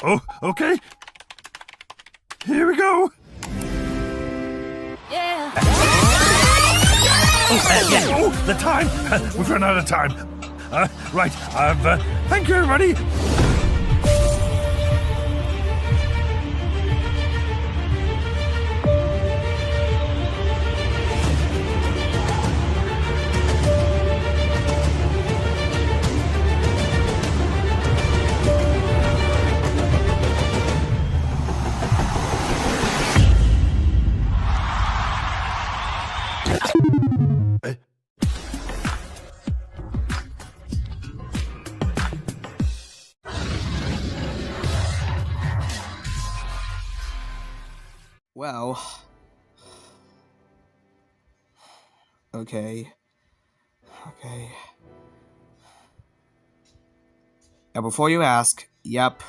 Oh, okay. Here we go. Yeah. Oh, the time. We've run out of time. Right. Thank you, everybody. Well, okay. Now, before you ask, yep,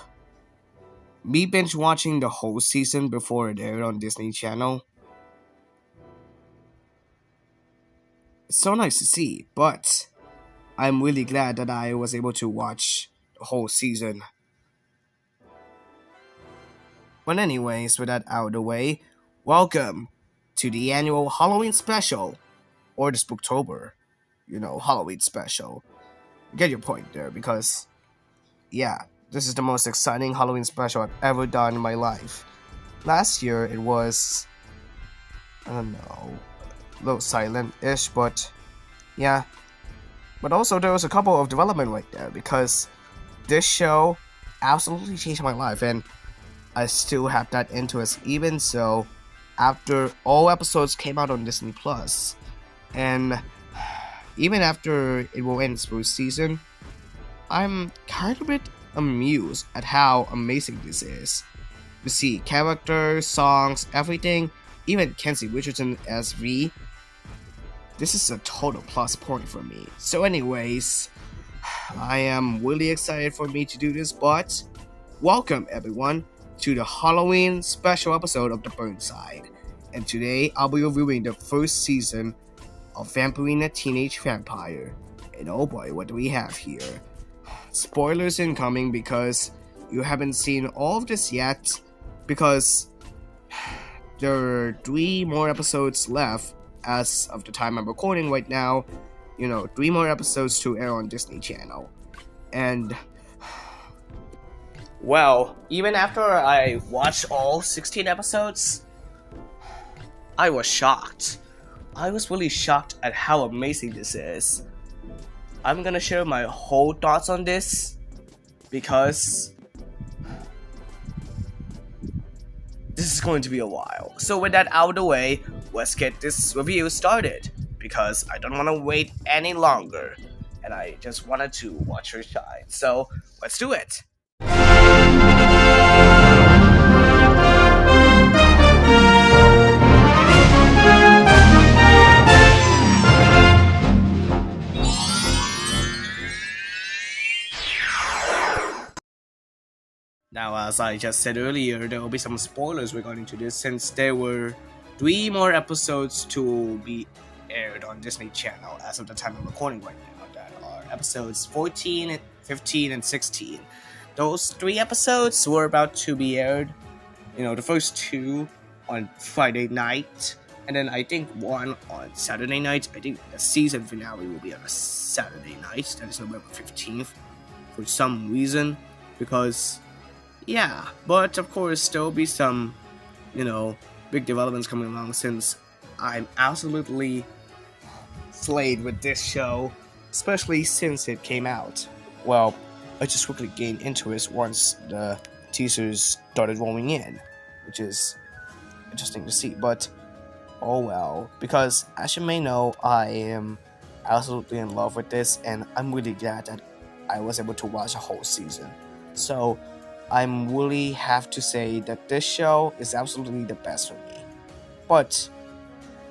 me binge watching the whole season before it aired on Disney Channel. It's so nice to see, but I'm really glad that I was able to watch the whole season. But anyways, with that out of the way, welcome to the annual Halloween special, or the Spooktober, Halloween special. You get your point there, because, yeah, this is the most exciting Halloween special I've ever done in my life. Last year, it was, I don't know, a little silent-ish, but, yeah. But also, there was a couple of development right there, because this show absolutely changed my life, and I still have that interest even so after all episodes came out on Disney Plus, and even after it will end its first season, I'm kind of a bit amused at how amazing this is. You see characters, songs, everything, even Kenzie Richardson as V. This is a total plus point for me. So anyways, I am really excited for me to do this, but welcome everyone to the Halloween special episode of the Burnside. And today I'll be reviewing the first season of Vampirina Teenage Vampire. And oh boy, what do we have here? Spoilers incoming because you haven't seen all of this yet, because there are 3 more episodes left as of the time I'm recording right now. 3 more episodes to air on Disney Channel. And well, even after I watched all 16 episodes, I was shocked. I was really shocked at how amazing this is. I'm gonna share my whole thoughts on this because this is going to be a while. So with that out of the way, let's get this review started, because I don't want to wait any longer and I just wanted to watch her shine. So let's do it. Now, as I just said earlier, there will be some spoilers regarding to this, since there were 3 more episodes to be aired on Disney Channel as of the time I'm recording right now. That are episodes 14, 15, and 16. Those 3 episodes were about to be aired, the first 2 on Friday night, and then I think 1 on Saturday night. I think the season finale will be on a Saturday night, that is November 15th, for some reason, because yeah, but of course there will be some, big developments coming along, since I'm absolutely slayed with this show, especially since it came out. Well, I just quickly gained interest once the teasers started rolling in, which is interesting to see, but oh well, because as you may know, I am absolutely in love with this, and I'm really glad that I was able to watch a whole season. So I'm really have to say that this show is absolutely the best for me. But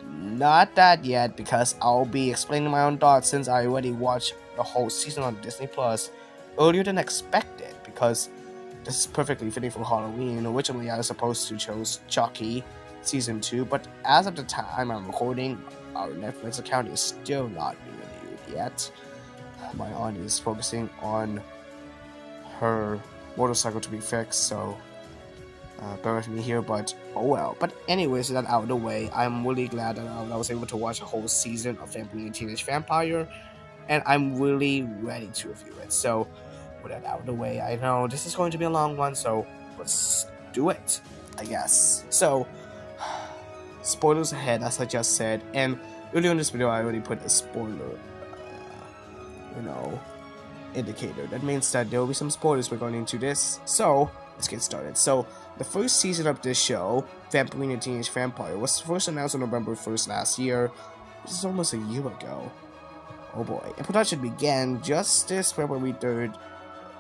not that yet, because I'll be explaining my own thoughts, since I already watched the whole season on Disney Plus earlier than expected, because this is perfectly fitting for Halloween. Originally I was supposed to choose Chucky Season 2, but as of the time I'm recording, our Netflix account is still not renewed yet. My aunt is focusing on her motorcycle to be fixed, so bear with me here, but oh well. But anyways, that out of the way, I'm really glad that I was able to watch a whole season of Vampirina Teenage Vampire, and I'm really ready to review it. So with that out of the way, I know this is going to be a long one, so let's do it, I guess. So spoilers ahead, as I just said, and earlier in this video I already put a spoiler indicator. That means that there will be some spoilers regarding to this, so let's get started. So the first season of this show, Vampirina Teenage Vampire, was first announced on November 1st last year, which is almost a year ago. Oh boy. And production began just this February 3rd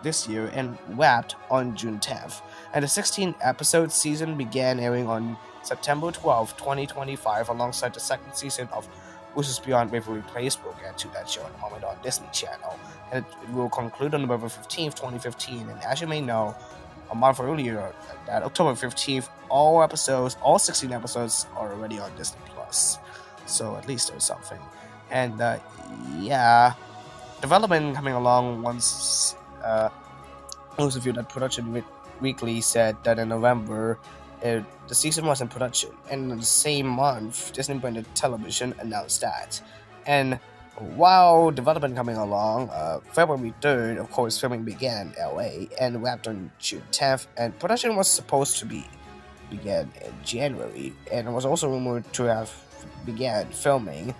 this year and wrapped on June 10th. And the 16-episode season began airing on September 12, 2025, alongside the second season of Wizards Beyond Waverly Place. We'll get to that show in a moment on Disney Channel. And it will conclude on November 15th, 2015. And as you may know, a month earlier, that October 15th, all 16 episodes are already on Disney Plus. So at least there's something. And yeah, development coming along once most of you that Production Weekly said that in November the season was in production, and in the same month Disney Branded Television announced that. And while development coming along, February 3rd, of course, filming began in LA and wrapped on June 10th, and production was supposed to began in January, and was also rumored to have began filming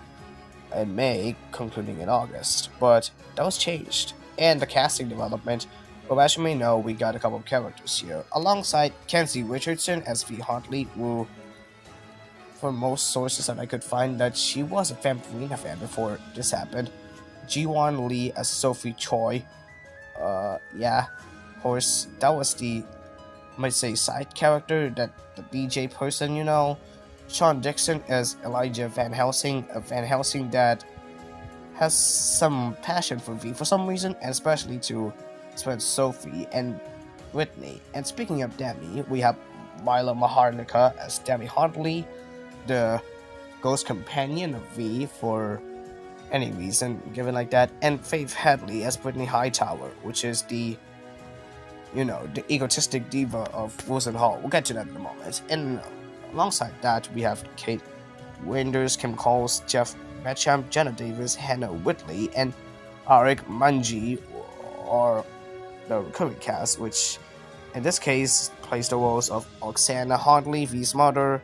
in May, concluding in August, but that was changed. And the casting development, well, as you may know, we got a couple of characters here, alongside Kenzie Richardson as V. Huntley, who, from most sources that I could find, that she was a Vampirina fan before this happened. Ji-won Lee as Sophie Choi. Yeah, of course, that was the, I might say, side character, that the DJ person, you know. Sean Dixon as Elijah Van Helsing, a Van Helsing that has some passion for V for some reason, and especially to spread Sophie and Whitney. And speaking of Demi, we have Mila Maharlika as Demi Huntley, the ghost companion of V for any reason given like that, and Faith Headley as Brittany Hightower, which is the egotistic diva of Wilson Hall. We'll get to that in a moment. And alongside that, we have Kate Winders, Kim Coles, Jeff Metchamp, Jenna Davis, Hannah Whitley, and Arik Manji, or the recurring cast, which in this case plays the roles of Oksana Huntley, V's mother,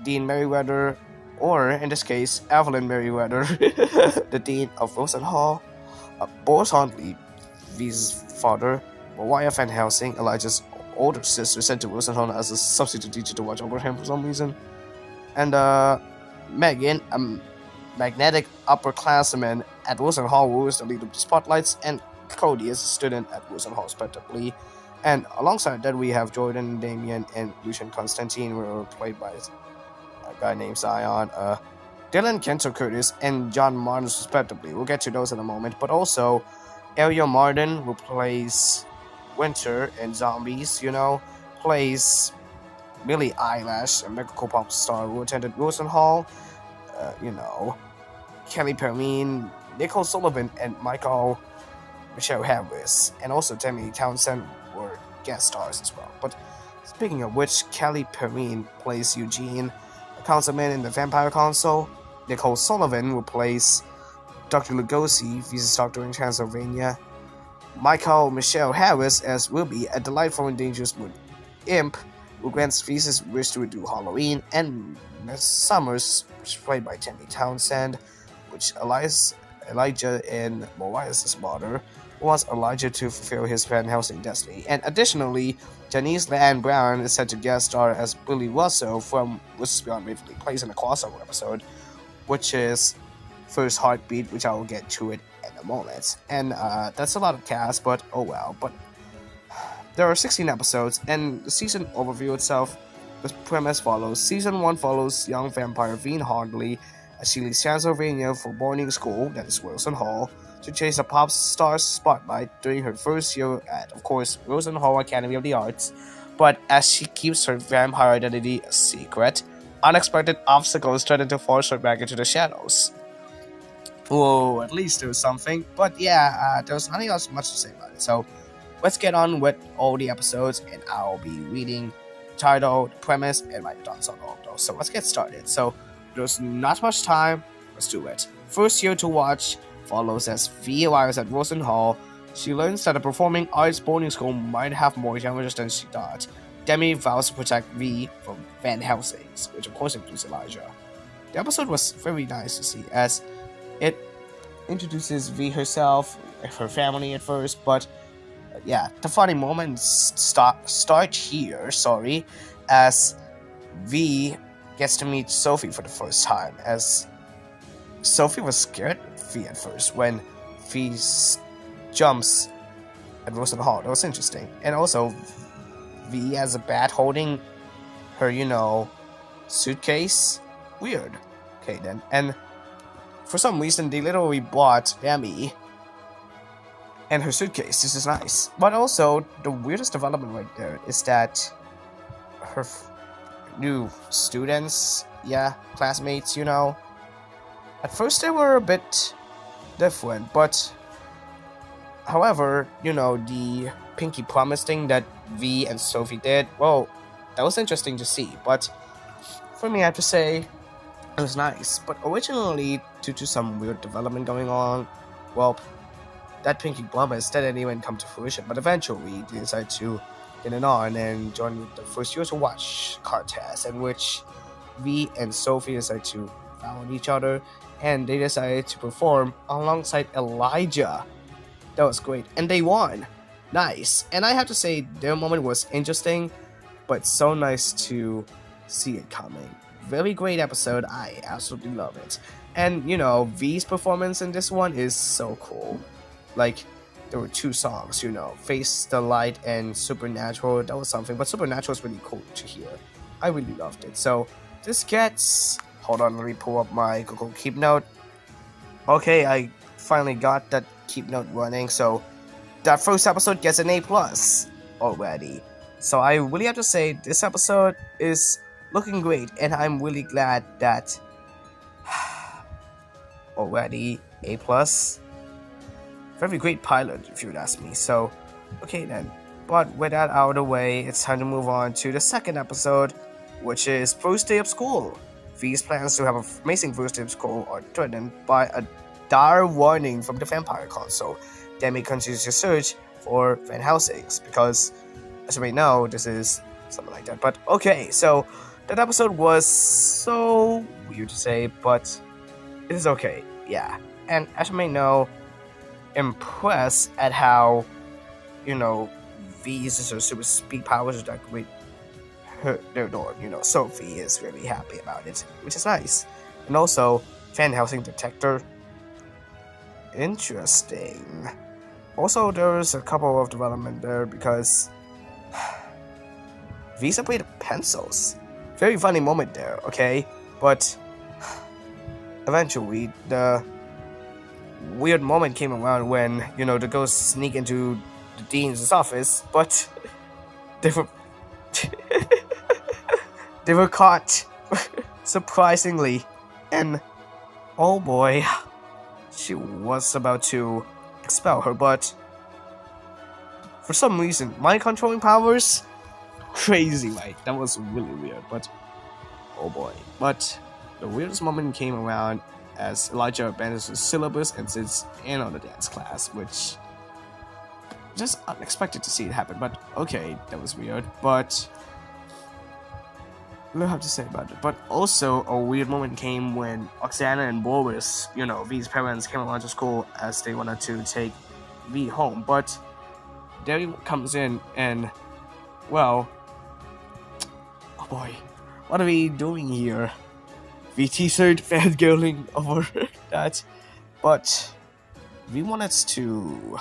Dean Merriweather, or in this case, Evelyn Merriweather, the Dean of Wilson Hall, Boris Huntley, V's father, Mariah Van Helsing, Elijah's older sister, sent to Wilson Hall as a substitute teacher to watch over him for some reason, and Megan, a magnetic upperclassman at Wilson Hall, who is the lead of the spotlights, and Cody is a student at Wilson Hall, respectively. And alongside that, we have Jordan, Damien, and Lucian Constantine, who are played by a guy named Zion, Dylan Kento Curtis, and John Martin, respectively. We'll get to those in a moment. But also, Ariel Martin, who plays Winter in Zombies, plays Billie Eilish, a mega pop star who attended Wilson Hall. Kelly Perrine, Nicole Sullivan, and Michelle Harris, and also Tammy Townsend were guest stars as well. But speaking of which, Kelly Perrine plays Eugene, a councilman in the Vampire Council. Nicole Sullivan, who plays Dr. Lugosi, V's doctor in Transylvania. Michelle Harris as Ruby, a delightful and dangerous imp who grants V's wish to do Halloween. And Miss Summers, which is played by Tammy Townsend, which Elijah and Mariah's mother, wants Elijah to fulfill his Van Helsing destiny. And additionally, Janice Leanne Brown is set to guest star as Billy Russell from Wizards Beyond Waverly Place in a crossover episode, which is First Heartbeat, which I will get to it in a moment. And that's a lot of cast, but oh well. But there are 16 episodes, and the season overview itself, the premise follows. Season 1 follows young vampire Veen Hardley as she leaves Transylvania for boarding school, that is Wilson Hall, to chase a pop star's spotlight during her first year at, of course, Wilson Hall Academy of the Arts. But as she keeps her vampire identity a secret, unexpected obstacles threaten to force her back into the shadows. Whoa, at least there was something. But yeah, there's nothing else much to say about it. So let's get on with all the episodes, and I'll be reading the title, the premise, and my thoughts on all of those. So let's get started. So there's not much time. Let's do it. First year to watch follows as V arrives at Wilson Hall. She learns that a performing arts boarding school might have more challenges than she thought. Demi vows to protect V from Van Helsing's, which of course includes Elijah. The episode was very nice to see, as it introduces V herself, her family at first, but yeah, the funny moments start here, as V gets to meet Sophie for the first time, as Sophie was scared of V at first when V jumps at Wilson Hall. That was interesting. And also, V has a bat holding her, suitcase. Weird. Okay, then. And for some reason, they literally bought Demi and her suitcase. This is nice. But also, the weirdest development right there is that her new students, classmates, at first they were a bit different, but however, the pinky promise thing that V and Sophie did, well, that was interesting to see, but for me, I have to say, it was nice. But originally, due to some weird development going on, well, that pinky promise didn't even come to fruition, but eventually they decided to get it on and join the first year to watch card test, in which V and Sophie decided to follow each other, and they decided to perform alongside Elijah. That was great, and they won. Nice. And I have to say, their moment was interesting, but so nice to see it coming. Very great episode. I absolutely love it. And V's performance in this one is so cool. Like, there were 2 songs, Face the Light and Supernatural. That was something, but Supernatural is really cool to hear. I really loved it. So this gets, hold on, let me pull up my Google Keep Note. Okay, I finally got that Keep Note running, so that first episode gets an A+ already. So I really have to say, this episode is looking great, and I'm really glad that already A+. Very great pilot, if you would ask me. So, okay then. But with that out of the way, it's time to move on to the second episode, which is First Day of School. V's plans to have an amazing first day of school are threatened by a dire warning from the Vampire Council. Demi continues to search for Van Helsing's, because, as you may know, this is something like that. But okay, so that episode was so weird to say, but it is okay, yeah. And as you may know, impressed at how, V uses her super speed powers to decorate their dorm. Sophie is really happy about it, which is nice. And also, Van Helsing detector. Interesting. Also, there's a couple of development there because V separated pencils. Very funny moment there, okay? But eventually, the weird moment came around when, the ghosts sneak into the dean's office, but they were they were caught, surprisingly, and oh boy, she was about to expel her, but for some reason, mind controlling powers, crazy, right? That was really weird, but oh boy. But the weirdest moment came around as Elijah abandons his syllabus and sits in on the dance class, which just unexpected to see it happen, but okay, that was weird, but I don't have to say about it. But also, a weird moment came when Oksana and Boris, V's parents, came around to school as they wanted to take V home, but Derry comes in and, well, oh boy, what are we doing here? V teasered fangirling over that, but V wanted to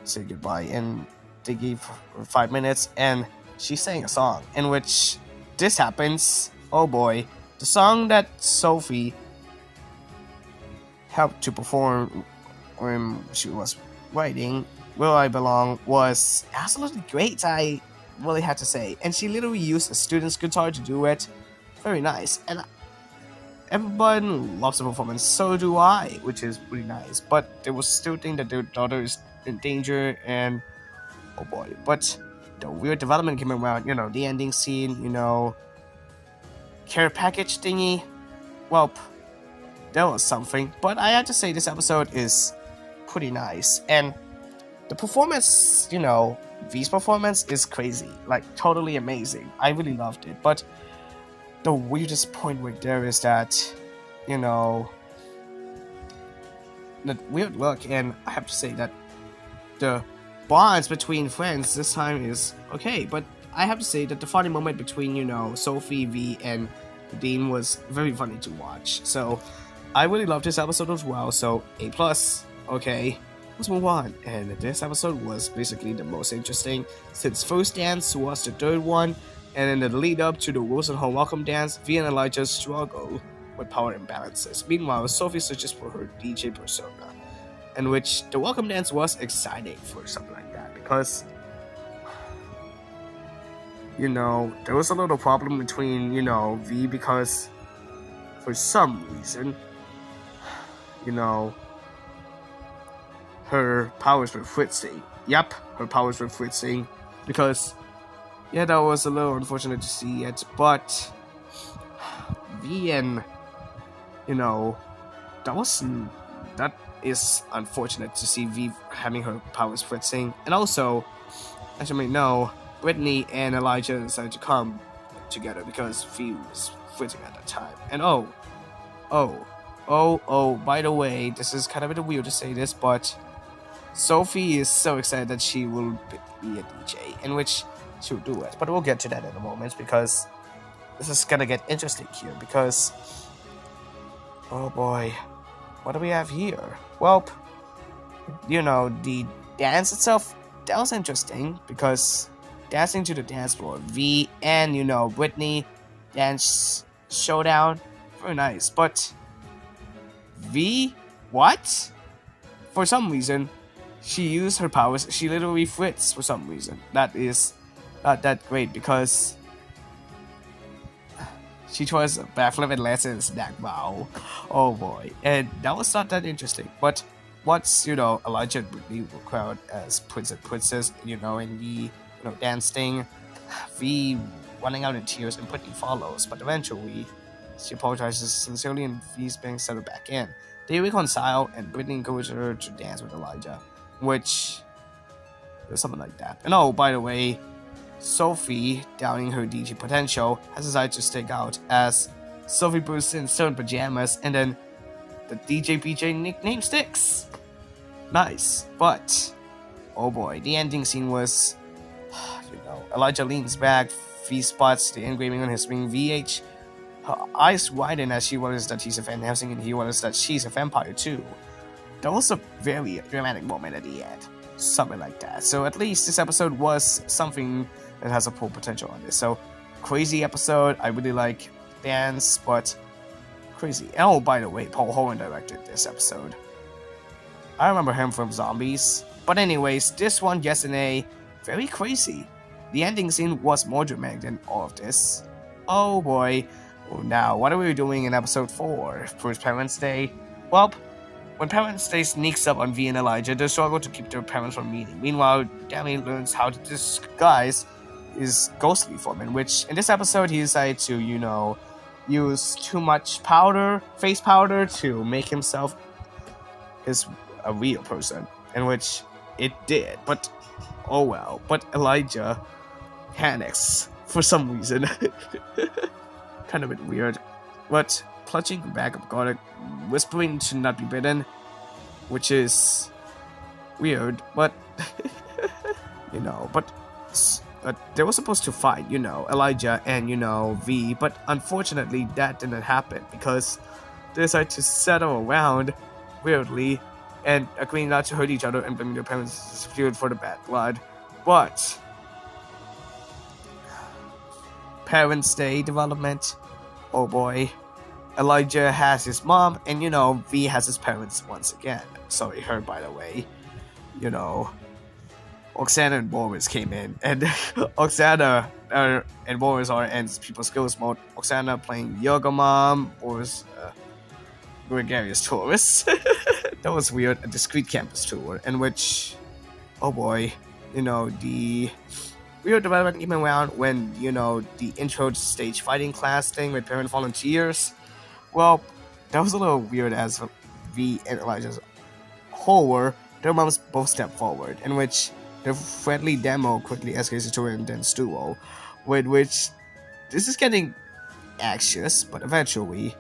say goodbye, and they gave her 5 minutes, and she sang a song in which this happens. Oh boy, the song that Sophie helped to perform when she was writing, Where I Belong, was absolutely great, I really had to say. And she literally used a student's guitar to do it. Very nice. And everyone loves the performance, so do I, which is pretty nice. But they will still think that their daughter is in danger, and Oh boy. But the weird development came around, the ending scene, care package thingy. Well, that was something. But I have to say this episode is pretty nice. And the performance, V's performance is crazy. Like, totally amazing. I really loved it. But the weirdest point right there is that, the weird look, and I have to say that the bonds between friends this time is okay, but I have to say that the funny moment between, Sophie, V, and Dean was very funny to watch. So, I really loved this episode as well, so A+. Okay, let's move on. And this episode was basically the most interesting, since first dance was the third one, and in the lead up to the Wilson Hall welcome dance, V and Elijah struggle with power imbalances. Meanwhile, Sophie searches for her DJ persona, in which the welcome dance was exciting for something like that, because there was a little problem between, V, because for some reason, her powers were fritzing. Yep, her powers were fritzing, because, yeah, that was a little unfortunate to see it, but V and, that is unfortunate to see V having her powers fritzing. And also, as you may know, Brittany and Elijah decided to come together because V was fritzing at that time. And by the way, this is kind of a bit weird to say this, but Sophie is so excited that she will be a DJ, in which she will do it. But we'll get to that in a moment, because this is gonna get interesting here, because oh boy, what do we have here? Well, the dance itself, that was interesting, because dancing to the dance floor, V and, Brittany dance showdown, very nice, but V, what? For some reason, she used her powers, she literally fritz for some reason. That is not that great, because she tries a backflip and lands in a snack bow. Oh boy. And that was not that interesting. But once, Elijah and Brittany were crowned as prince and princess, in the, dancing, V running out in tears, and Brittany follows. But eventually, she apologizes sincerely, and V's being settled back in. They reconcile, and Brittany encourages her to dance with Elijah, which is something like that. And oh, by the way, Sophie, doubting her DJ potential, has decided to stick out as Sophie bursts in certain pajamas, and then the DJ PJ nickname sticks. Nice, but oh boy, the ending scene was, Elijah leans back, V spots the engraving on his ring VH. Her eyes widen as she wonders that he's a phantasm, and he wonders that she's a vampire too. That was a very dramatic moment at the end. Something like that. So at least this episode was something that has a full potential on this. So, crazy episode. I really like dance, but crazy. And oh, by the way, Paul Horan directed this episode. I remember him from Zombies. But anyways, this one, yes and a, very crazy. The ending scene was more dramatic than all of this. Oh boy. Well, now, what are we doing in episode 4? First Parents' Day? Well, when Parents' Day sneaks up on V and Elijah, they struggle to keep their parents from meeting. Meanwhile, Danny learns how to disguise his ghostly form, in which, in this episode, he decided to, use too much powder, face powder, to make himself a real person, in which it did. But, oh well. But Elijah panics for some reason. Kind of a bit weird. But clutching the bag of garlic, whispering to not be bitten, which is weird, but but they were supposed to fight, Elijah and V, but unfortunately that didn't happen, because they decided to settle around weirdly and agreeing not to hurt each other and blaming their parents disappeared for the bad blood. But Parents' Day development, oh boy. Elijah has his mom, and V has his parents once again. Sorry, her, by the way. Oksana and Boris came in, and Oksana and Boris are in People Skills mode. Oksana playing Yoga Mom, Boris gregarious tourist. That was weird. A discreet campus tour, in which, oh boy, the weird development came around when, the intro to stage fighting class thing with parent volunteers. Well, that was a little weird as V and Elijah's horror, their moms both stepped forward, in which the friendly demo quickly escalates to an intense duo, with which this is getting anxious, but eventually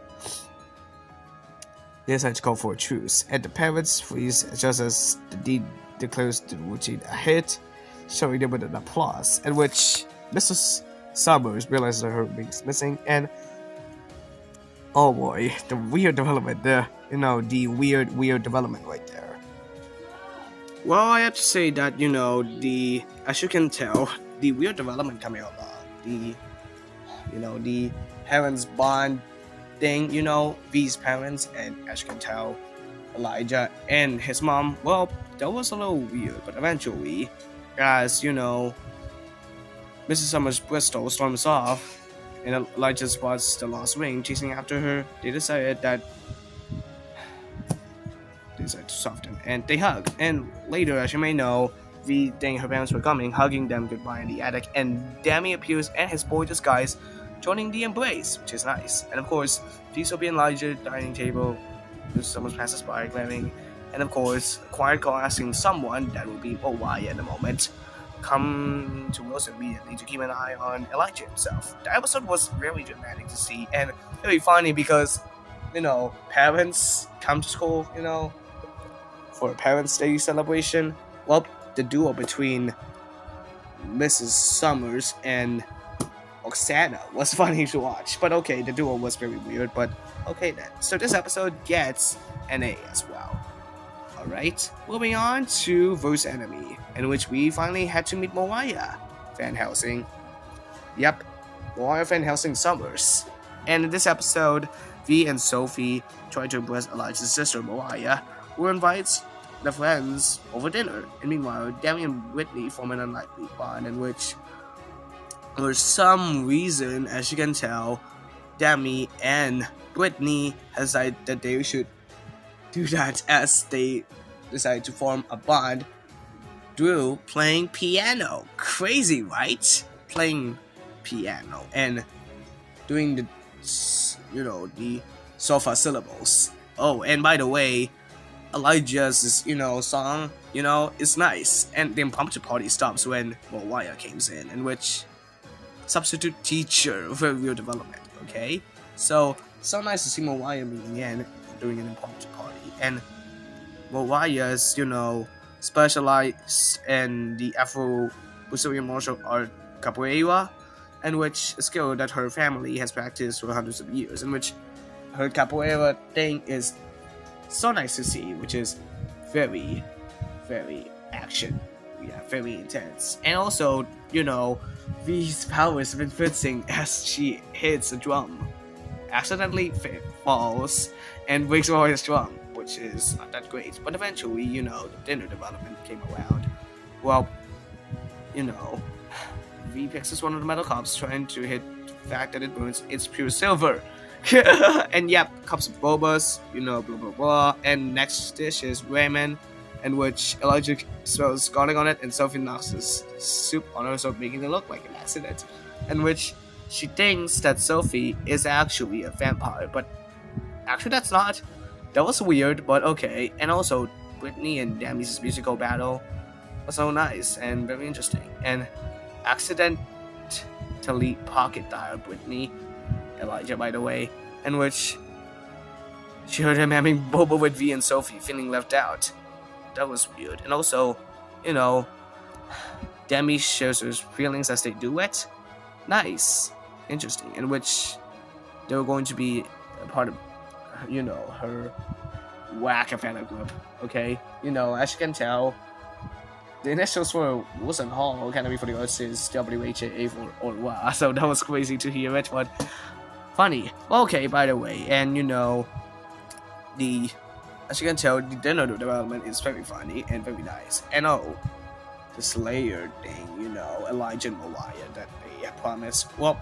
they decide to call for a truce, and the parents freeze just as the dean declares the routine a hit, showing them with an applause, in which Mrs. Summers realizes her ring is missing, and oh boy, the weird development there, the weird development right there. Well, I have to say that, as you can tell, the weird development coming out, the parents bond thing, V's parents, and as you can tell, Elijah and his mom, well, that was a little weird, but eventually, as, Mrs. Summers' Bristol storms off, and Elijah spots the lost ring chasing after her, they decide to soften, and they hug. And later, as you may know, V thinking her parents were coming, hugging them goodbye in the attic, and Demi appears and his boy disguise, joining the embrace, which is nice. And of course, V, Sophie, and Elijah dining table, someone passes by, glaring, and of course, a quiet call asking someone, that will be Owaya in a moment, come to Wilson immediately to keep an eye on Elijah himself. The episode was very dramatic to see, and very funny because, parents come to school, for a Parents' Day celebration. Well, the duo between Mrs. Summers and Oksana was funny to watch. But okay, the duo was very weird, but okay then. So this episode gets an A as well. Alright, moving on to Verse Enemy, in which we finally had to meet Moaya Van Helsing. Yep, Moaya Van Helsing Summers. And in this episode, V and Sophie try to impress Elijah's sister Moaya, who invites the friends over dinner. And meanwhile, Demi and Whitney form an unlikely bond in which, for some reason, as you can tell, Demi and Whitney decide that they should do that as they decide to form a bond through playing piano. Crazy, right? Playing piano and doing the sofa syllables. Oh, and by the way, Elijah's, song, is nice. And the impromptu party stops when Moaya comes in which substitute teacher, very real development, okay? So nice to see Moaya meeting in during an impromptu party. And Moaya's, specialized in the Afro-Brazilian martial art capoeira, and which a skill that her family has practiced for hundreds of years, in which her capoeira thing is so nice to see, which is very, very action. Yeah, very intense. And also, V's powers have been fixing as she hits a drum, accidentally falls, and breaks Moya's drum, which is not that great. But eventually, the dinner development came around. Well, V picks one of the metal cups, trying to hit the fact that it burns its pure silver. And yep, cups of bobas, blah blah blah. And next dish is ramen, in which Elijah spills garlic on it, and Sophie knocks his soup on herself, making it look like an accident. In which she thinks that Sophie is actually a vampire, but actually that's not. That was weird, but okay. And also, Whitney and Demi's musical battle was so nice and very interesting. And accidentally pocket dialed Whitney, Elijah by the way, in which she heard him having boba with V and Sophie, feeling left out. That was weird. And also, Demi shows her feelings as they do it. Nice. Interesting. In which they were going to be a part of, her whack fan group. Okay? As you can tell, the initials for Wilson Hall Academy for the Arts is WHAA for Orwa, so that was crazy to hear it, but funny. Okay, by the way, and as you can tell, the dinner development is very funny and very nice. And the Slayer thing, Elijah and Moaya that they promised. Well,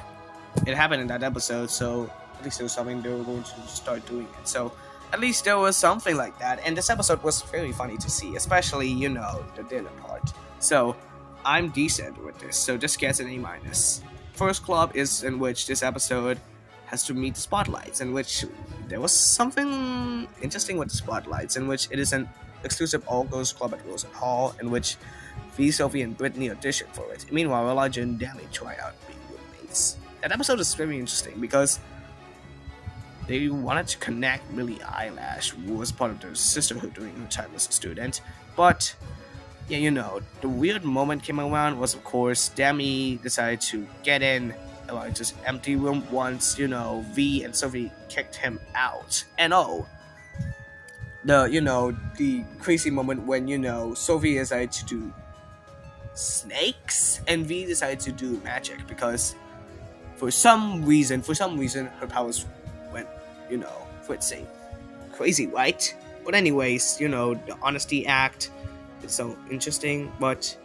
it happened in that episode, so at least there was something they were going to start doing it. So at least there was something like that, and this episode was very funny to see, especially, the dinner part. So, I'm decent with this, so this gets an A-. First club is in which this episode has to meet the spotlights, in which there was something interesting with the spotlights, in which it is an exclusive all-girls club at Wilson Hall, in which V, Sophie, and Brittany audition for it. Meanwhile, Elijah and Danny try out being roommates. That episode is very interesting because they wanted to connect Millie Eyelash, who was part of their sisterhood during her time as a student, but yeah, you know, the weird moment came around was, of course, Demi decided to get in Elijah's empty room once, you know, V and Sophie kicked him out. And the crazy moment when, you know, Sophie decided to do snakes and V decided to do magic because for some reason, her powers went, you know, fritzy. Crazy, right? But anyways, you know, the honesty act is so interesting, but,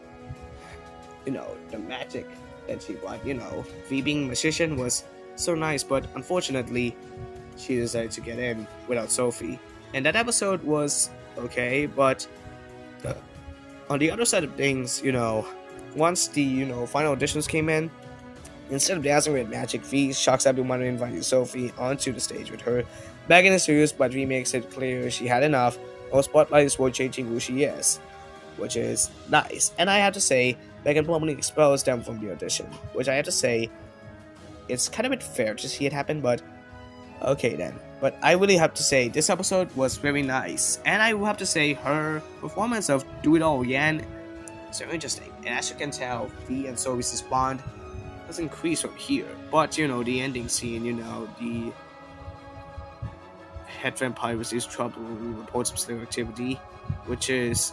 you know, the magic that she brought, you know, V being a magician was so nice, but unfortunately, she decided to get in without Sophie. And that episode was okay, but on the other side of things, you know, once the, you know, final auditions came in, instead of dancing with magic, V shocks everyone and invites Sophie onto the stage with her. Back in the series, but V makes it clear she had enough. All spotlights were changing who she is, which is nice. And I have to say, Megan bluntly expels them from the audition, which I have to say, it's kind of a bit fair to see it happen, but okay then. But I really have to say, this episode was very nice, and I will have to say, her performance of Do It All Again is very interesting. And as you can tell, V and Sophie's bond has increased from here. But, you know, the ending scene, you know, the head vampire receives trouble and reports some slayer activity, which is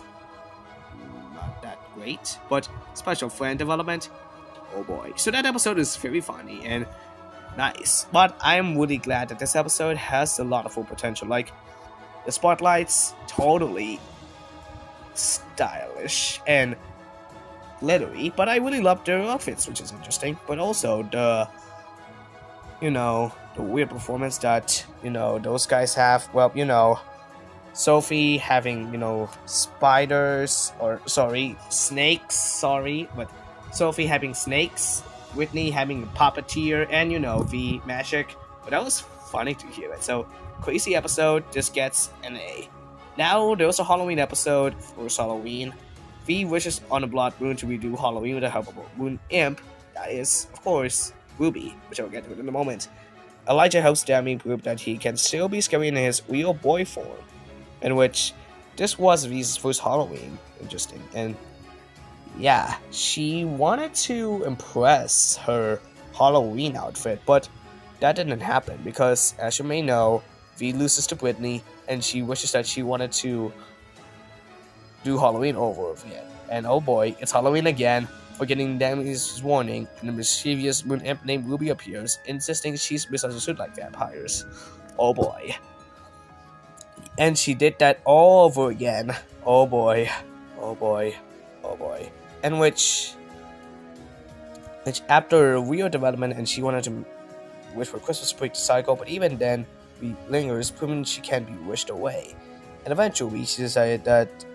not that great, but special friend development, oh boy. So that episode is very funny and nice, but I'm really glad that this episode has a lot of full potential. Like, the spotlights, totally stylish and glittery, but I really love their outfits, which is interesting. But also the, you know, the weird performance that, you know, those guys have. Well, you know, Sophie having, you know, snakes, but Sophie having snakes, Whitney having a puppeteer, and, you know, V magic. But that was funny to hear it. So, crazy episode, just gets an A. Now, there was a Halloween episode for Halloween. V wishes on a blood moon to redo Halloween with the help of a moon imp. That is, of course, Ruby, which I'll get to in a moment. Elijah helps Demi prove that he can still be scary in his real boy form, in which this was V's first Halloween. Interesting. And yeah, she wanted to impress her Halloween outfit, but that didn't happen because, as you may know, V loses to Brittany, and she wishes that she wanted to do Halloween over again. And oh boy, it's Halloween again. Forgetting Demi's warning, and a mischievous moon imp named Ruby appears, insisting she's misunderstood like vampires. Oh boy. And she did that all over again. Oh boy. Oh boy. Oh boy. And which after a real development, and she wanted to wish for Christmas break to cycle, but even then, she lingers, proving she can't be wished away. And eventually, she decided that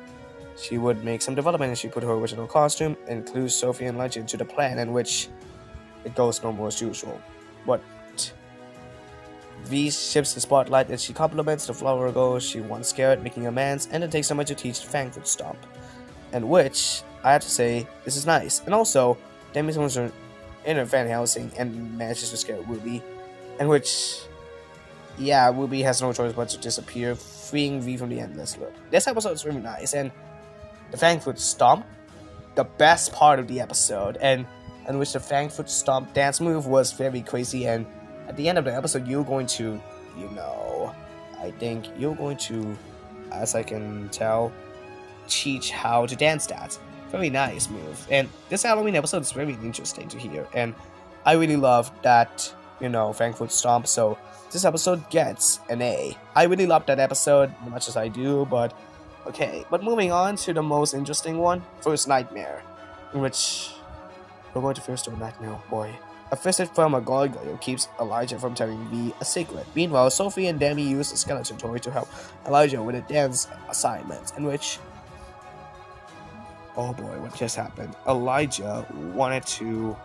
she would make some development, and she put her original costume, and includes Sophie and Elijah into the plan, in which it goes normal as usual. But V shifts the spotlight, and she compliments the flower girl she once scared, making amends, and it takes someone to teach Fangfoot Stomp. And which, I have to say, this is nice. And also, Demi summons her inner Van Helsing and manages to scare Ruby, and which, yeah, Ruby has no choice but to disappear, freeing V from the endless loop. This episode is really nice, and the Fangfoot Stomp, the best part of the episode, and in which the Fangfoot Stomp dance move was very crazy, and at the end of the episode, you're going to, you know, I think you're going to, as I can tell, teach how to dance that. Very nice move, and this Halloween episode is very interesting to hear, and I really love that, you know, Fangfoot Stomp, so this episode gets an A. I really love that episode, as much as I do, but okay. But moving on to the most interesting one, First Nightmare, in which we're going to first do a nightmare, oh boy. A visit from a gargoyle keeps Elijah from telling V a secret. Meanwhile, Sophie and Demi use a skeleton toy to help Elijah with a dance assignment, in which Oh boy, what just happened? Elijah wanted to,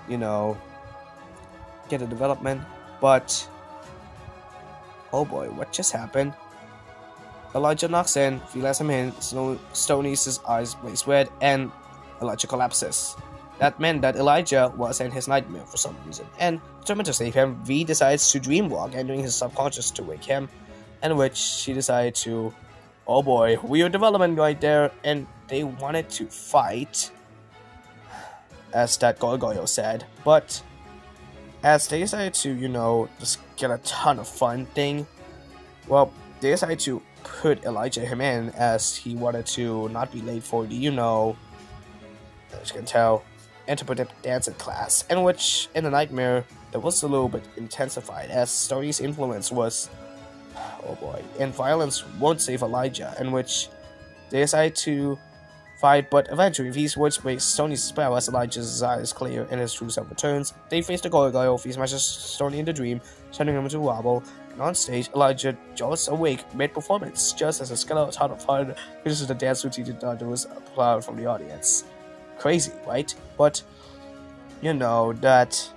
you know, get a development, but oh boy, what just happened? Elijah knocks in, V lets him in, Stoney's eyes blaze red, and Elijah collapses. That meant that Elijah was in his nightmare for some reason, and determined to save him, V decides to dreamwalk, entering his subconscious to wake him, in which she decided to, oh boy, weird development right there, and they wanted to fight, as that Gargoyle said, but as they decided to, you know, just get a ton of fun thing, well, they decided to put Elijah him in as he wanted to not be late for the, you know, as you can tell, interpretive dancing class, in which, in the nightmare, that was a little bit intensified as Stoney's influence was, oh boy, and violence won't save Elijah, in which they decide to fight, but eventually V's words break Stoney's spell as Elijah's eyes clear and his true self returns. They face the Gargoyle, V smashes Stoney in the dream, sending him to wobble, and on stage, Elijah jolts awake mid-performance, just as a skeleton of fun finishes the dance routine that was applauded from the audience. Crazy, right? But, you know, that,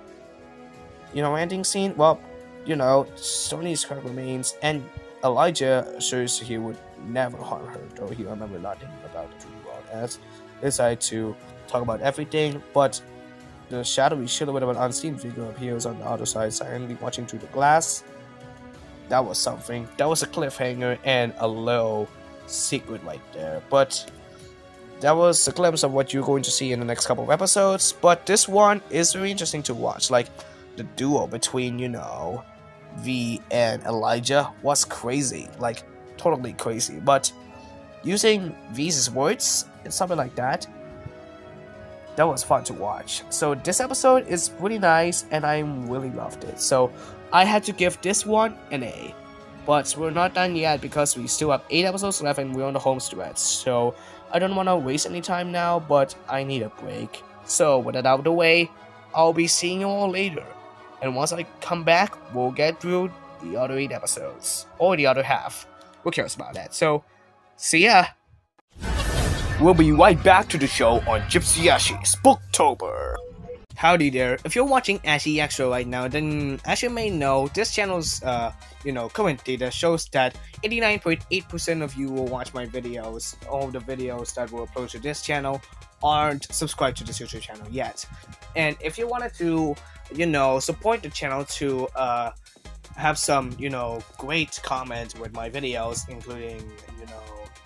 you know, ending scene, well, you know, Stoney's heart remains, and Elijah assures he would never harm her, though he remembered nothing about the dream world, as they decide to talk about everything, but the shadowy silhouette of an unseen figure appears on the other side, silently watching through the glass. That was something. That was a cliffhanger and a little secret right there, but that was a glimpse of what you're going to see in the next couple of episodes, but this one is very interesting to watch. Like, the duo between, you know, V and Elijah was crazy, like, totally crazy, but using V's words and something like that, that was fun to watch. So this episode is really nice, and I really loved it, so I had to give this one an A. But we're not done yet because we still have 8 episodes left and we're on the home stretch, so I don't want to waste any time now, but I need a break. So with that out of the way, I'll be seeing you all later. And once I come back, we'll get through the other 8 episodes. Or the other half. Who cares about that? So, see ya! We'll be right back to the show on GYPSYASHIE Spooktober. Howdy there. If you're watching Ashy Extra right now, then as you may know, this channel's you know, current data shows that 89.8% of you will watch my videos. All the videos that will upload to this channel aren't subscribed to this YouTube channel yet. And if you wanted to, you know, support the channel to have some, you know, great comments with my videos, including, you know,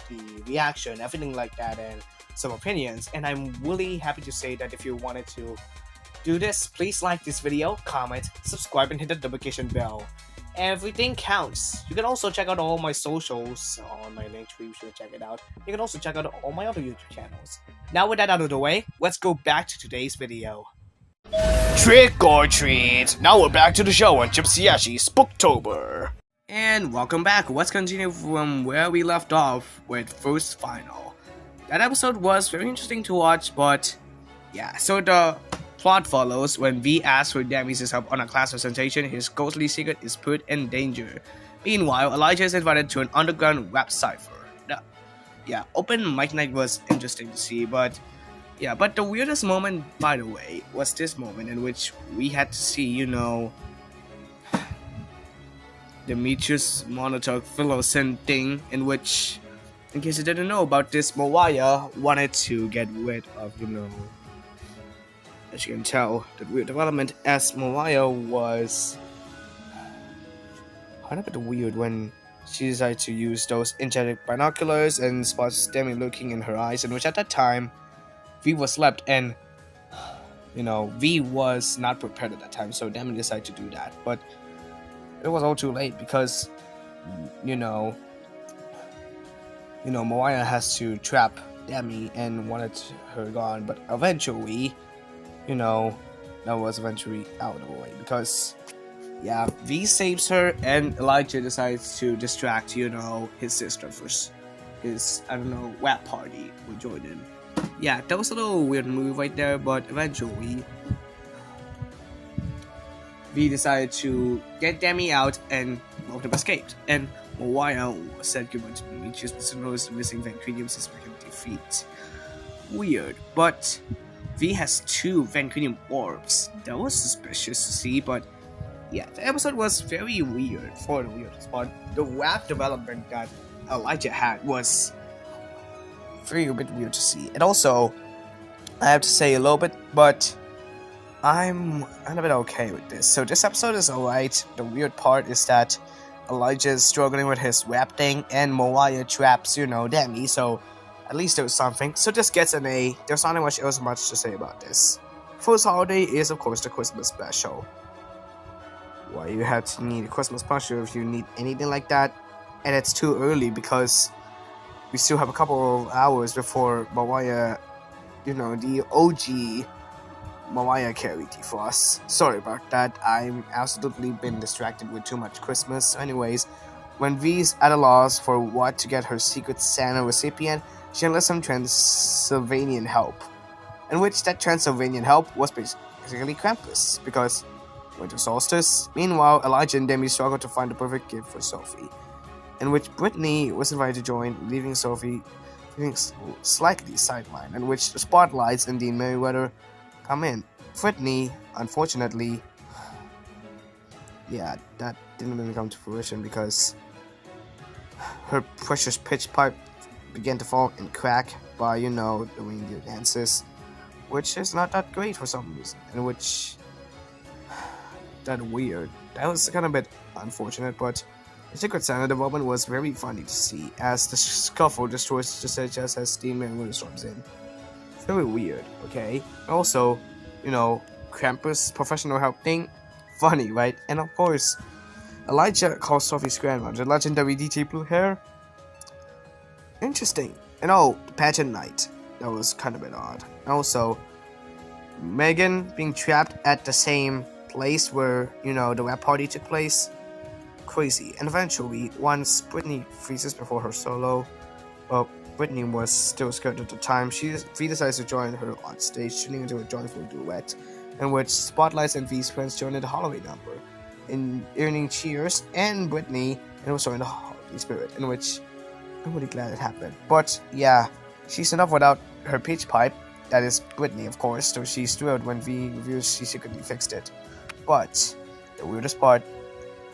the reaction, everything like that, and some opinions, and I'm really happy to say that if you wanted to do this, please like this video, comment, subscribe, and hit the notification bell. Everything counts. You can also check out all my socials on my link tree. You should check it out. You can also check out all my other YouTube channels. Now with that out of the way, let's go back to today's video. Trick or treat! Now we're back to the show on GYPSYASHIE Spooktober. And welcome back. Let's continue from where we left off with First Final. That episode was very interesting to watch, but yeah, so the plot follows when V asks for Demi's help on a class presentation. His ghostly secret is put in danger. Meanwhile, Elijah is invited to an underground rap cipher. Yeah, open mic night was interesting to see, but yeah, but the weirdest moment, by the way, was this moment in which we had to see, you know, Demetrius Monotone Philosyn thing, in which, in case you didn't know about this, Mariah wanted to get rid of, you know, as you can tell, the weird development, as Mariah was kind of a bit weird when she decided to use those energetic binoculars and spots Demi looking in her eyes, in which at that time, V was slept, and, you know, V was not prepared at that time, so Demi decided to do that, but it was all too late because, you know, Mariah has to trap Demi and wanted her gone, but eventually, you know, that was eventually out of the way because, yeah, V saves her and Elijah decides to distract, you know, his sister for his, I don't know, rap party with Jordan. Yeah, that was a little weird move right there, but eventually V decided to get Demi out and both of them escaped. And Mariah said goodbye to Demetrius, but noticed the missing Vampirina his back in defeat. Weird, but V has 2 Vampirina orbs. That was suspicious to see, but yeah, the episode was very weird for the weirdest part. The WAP development that Elijah had was very bit weird to see. And also, I have to say a little bit, but I'm a bit okay with this. So this episode is alright. The weird part is that Elijah is struggling with his WAP thing, and Moriah traps, Demi, so at least there was something. So this gets an A. There's not much else much to say about this. First holiday is, of course, the Christmas special. Why you have to need a Christmas special if you need anything like that? And it's too early because we still have a couple of hours before Moriah, the OG Moriah carried it for us. Sorry about that. I'm absolutely been distracted with too much Christmas. So anyways, when V's at a loss for what to get her Secret Santa recipient, she enlists some Transylvanian help. In which that Transylvanian help was basically Krampus, because winter solstice. Meanwhile, Elijah and Demi struggle to find the perfect gift for Sophie, in which Brittany was invited to join, leaving Sophie feeling slightly sidelined, in which the spotlights and Dean Merriweather come in. Brittany, unfortunately, yeah, that didn't really come to fruition because her precious pitch pipe began to fall and crack by, the reindeer dances, which is not that great for some reason, in which that weird. That was kind of a bit unfortunate, but the Secret Santa development was very funny to see as the scuffle destroys just as Steam and Winter storms in. Very weird, okay? Also, Krampus professional help thing, funny, right? And of course, Elijah calls Sophie's grandmother the legendary DT blue hair. Interesting. And the pageant night. That was kind of a bit odd. And also, Megan being trapped at the same place where, the rap party took place. Crazy. And eventually, once Brittany freezes before her solo, well, Brittany was still scared at the time, she decides to join her on stage, tuning into a joyful duet, in which Spotlights and V's friends joined the holiday number, in earning cheers, and Brittany, and also in the holiday spirit, in which I'm really glad it happened. But yeah, she's enough without her pitch pipe, that is Brittany, of course, so she's thrilled when V reveals she secretly fixed it. But the weirdest part,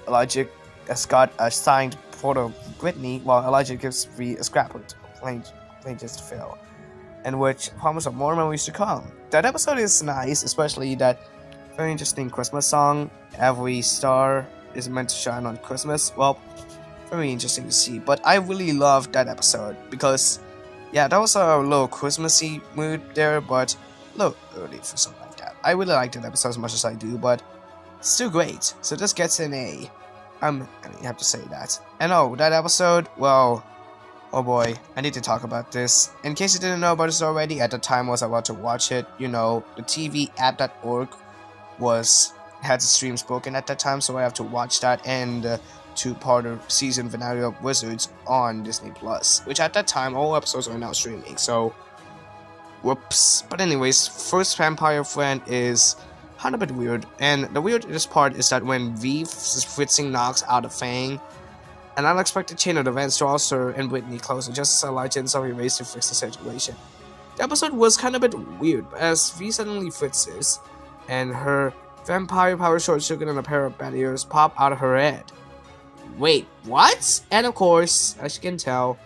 Elijah has got a signed photo of Brittany, while Elijah gives V a scrapbook, plain just to fill, in which promise of more memories to come. That episode is nice, especially that very interesting Christmas song, Every Star is Meant to Shine on Christmas. Well, very interesting to see, but I really loved that episode because, yeah, that was a little Christmassy mood there, but a little early for something like that. I really liked that episode as much as I do, but still great. So this gets an A. I have to say that. And that episode, well, oh boy, I need to talk about this. In case you didn't know about this already, at the time I was about to watch it, the tvapp.org had the streams broken at that time, so I have to watch that and the 2-parter season finale of Wizards on Disney Plus, which at that time all episodes are now streaming, so whoops. But anyways, first vampire friend is kind of a bit weird, and the weirdest part is that when V Fritzing knocks out a Fang, an unexpected chain of events draws her and Brittany closer, just as Elijah and Sophie race to fix the situation. The episode was kind of a bit weird, as V suddenly fritzes, and her vampire power short circuit and a pair of bat ears pop out of her head. Wait, what? And of course, as you can tell,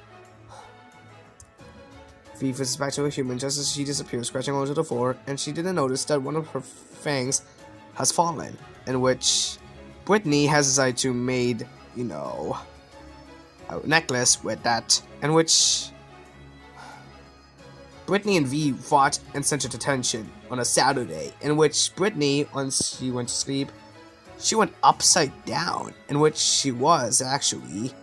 V fritzes back to a human just as she disappears, scratching onto the floor, and she didn't notice that one of her fangs has fallen, in which Brittany has decided to made, a necklace with that, in which Brittany and V fought and centered attention on a Saturday, in which Brittany, once she went to sleep, she went upside down, in which she was actually.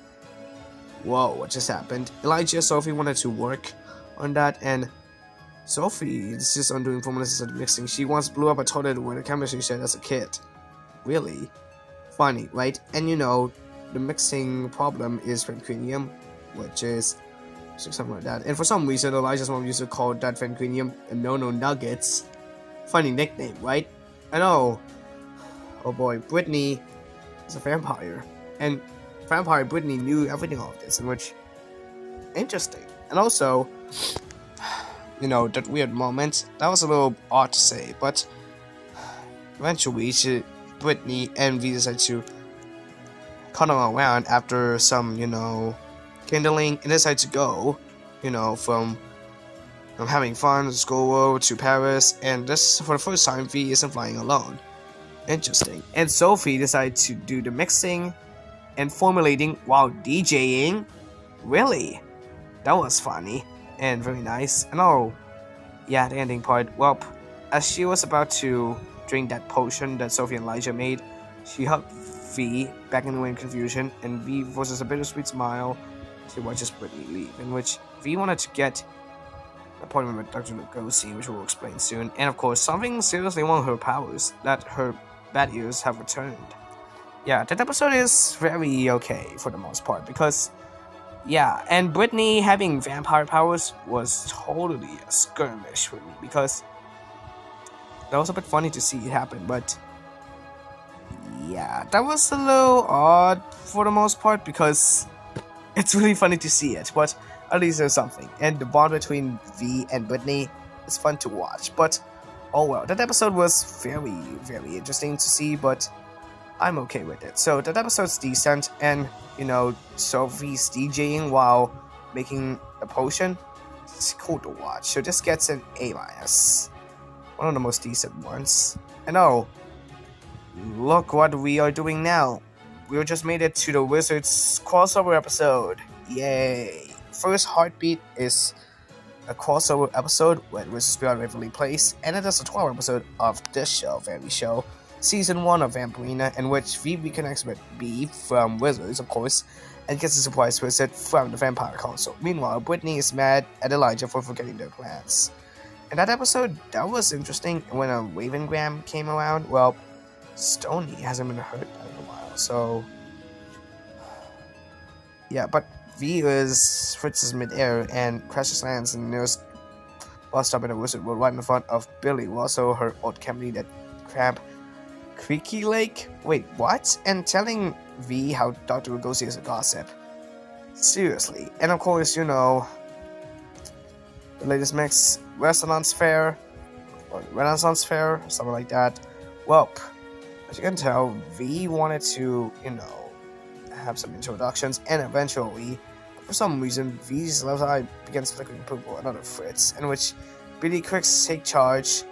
Whoa, what just happened? Elijah and Sophie wanted to work on that, and Sophie insists on doing formulas instead of mixing. She once blew up a toilet with a chemistry set as a kid. Really? Funny, right? And the mixing problem is Vampirina, which is something like that. And for some reason, Elijah's mom used to call that Vampirina No Nuggets. Funny nickname, right? I know. Oh boy, Brittany is a vampire. And vampire Brittany knew everything of this, in which, interesting. And also, you know, that weird moment, that was a little odd to say, but eventually Brittany and V decide to cuddle around after some, you know, kindling, and decide to go, you know, from having fun to school to Paris, and this for the first time V isn't flying alone. Interesting. And Sophie decided to do the mixing and formulating while DJing. Really? That was funny and very nice. And oh, yeah, the ending part. Well, as she was about to drink that potion that Sophie and Elijah made, she hugged V back in confusion, and V voices a bittersweet smile. She watches Brittany leave, in which V wanted to get an appointment with Dr. Lugosi, which we'll explain soon. And of course, something seriously wrong with her powers, that her bad ears have returned. Yeah, that episode is very okay for the most part, because yeah, and Brittany having vampire powers was totally a skirmish for me, because that was a bit funny to see it happen, but yeah, that was a little odd for the most part, because it's really funny to see it, but at least there's something, and the bond between V and Brittany is fun to watch. But oh well, that episode was very, very interesting to see, but I'm okay with it. So that episode's decent, and you know, Sophie's DJing while making a potion, it's cool to watch. So this gets an A-, one of the most decent ones. And oh, look what we are doing now. We just made it to the Wizards crossover episode. Yay! First Heartbeat is a crossover episode where Wizards Beyond Waverly Place, and it is a 12th episode of this show, very show, Season 1 of Vampirina, in which V reconnects with B from Wizards, of course, and gets a surprise visit from the Vampire Council. Meanwhile, Brittany is mad at Elijah for forgetting their plans. In that episode, that was interesting. When a Ravengram came around, well, Stony hasn't been hurt in a while, so yeah, but V is fritzes midair and crashes lands in the nearest bus stop in the Wizard World right in front of Billy, who also her old company that Crab Creaky Lake? Wait, what? And telling V how Dr. Lugosi is a gossip. Seriously. And of course, you know, the latest mix, Renaissance Fair, or something like that. Well, as you can tell, V wanted to, you know, have some introductions, and eventually, for some reason, V's left eye begins flickering purple, another Fritz, in which Billy Quicks take charge,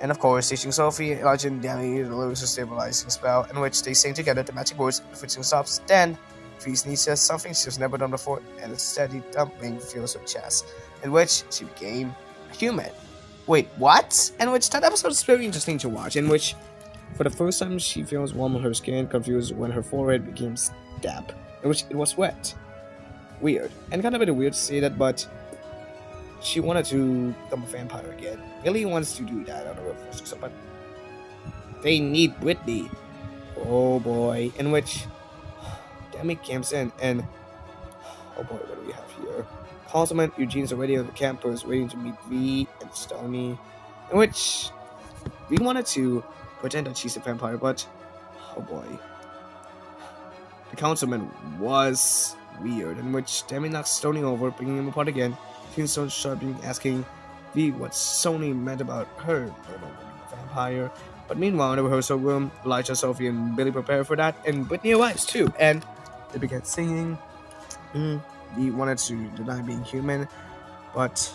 and of course, teaching Sophie, Elijah, and Danny delivers a stabilizing spell, in which they sing together the magic words, Fritzing stops. Then, V sneezes something she's never done before, and a steady dumping fills her chest, in which she became a human. Wait, what? In which that episode is very interesting to watch, in which for the first time she feels warm on her skin, confused when her forehead became damp, in which it was wet. Weird. And kind of a bit weird to say that, but she wanted to become a vampire again. Really wants to do that out of her first episode, but they need Brittany. Oh boy. In which Demi comes in, and oh boy, what do we have here? Councilman Eugene's already on the campus waiting to meet V and Stony, in which we wanted to pretend that she's a vampire, but oh boy. The councilman was weird, in which Demi knocks Stony over, bringing him apart again. She's so sharply asking V what Sony meant about her no longer being a vampire. But meanwhile, in the rehearsal room, Elijah, Sophie, and Billy prepare for that, and Brittany arrives too, and they began singing. V wanted to deny being human, but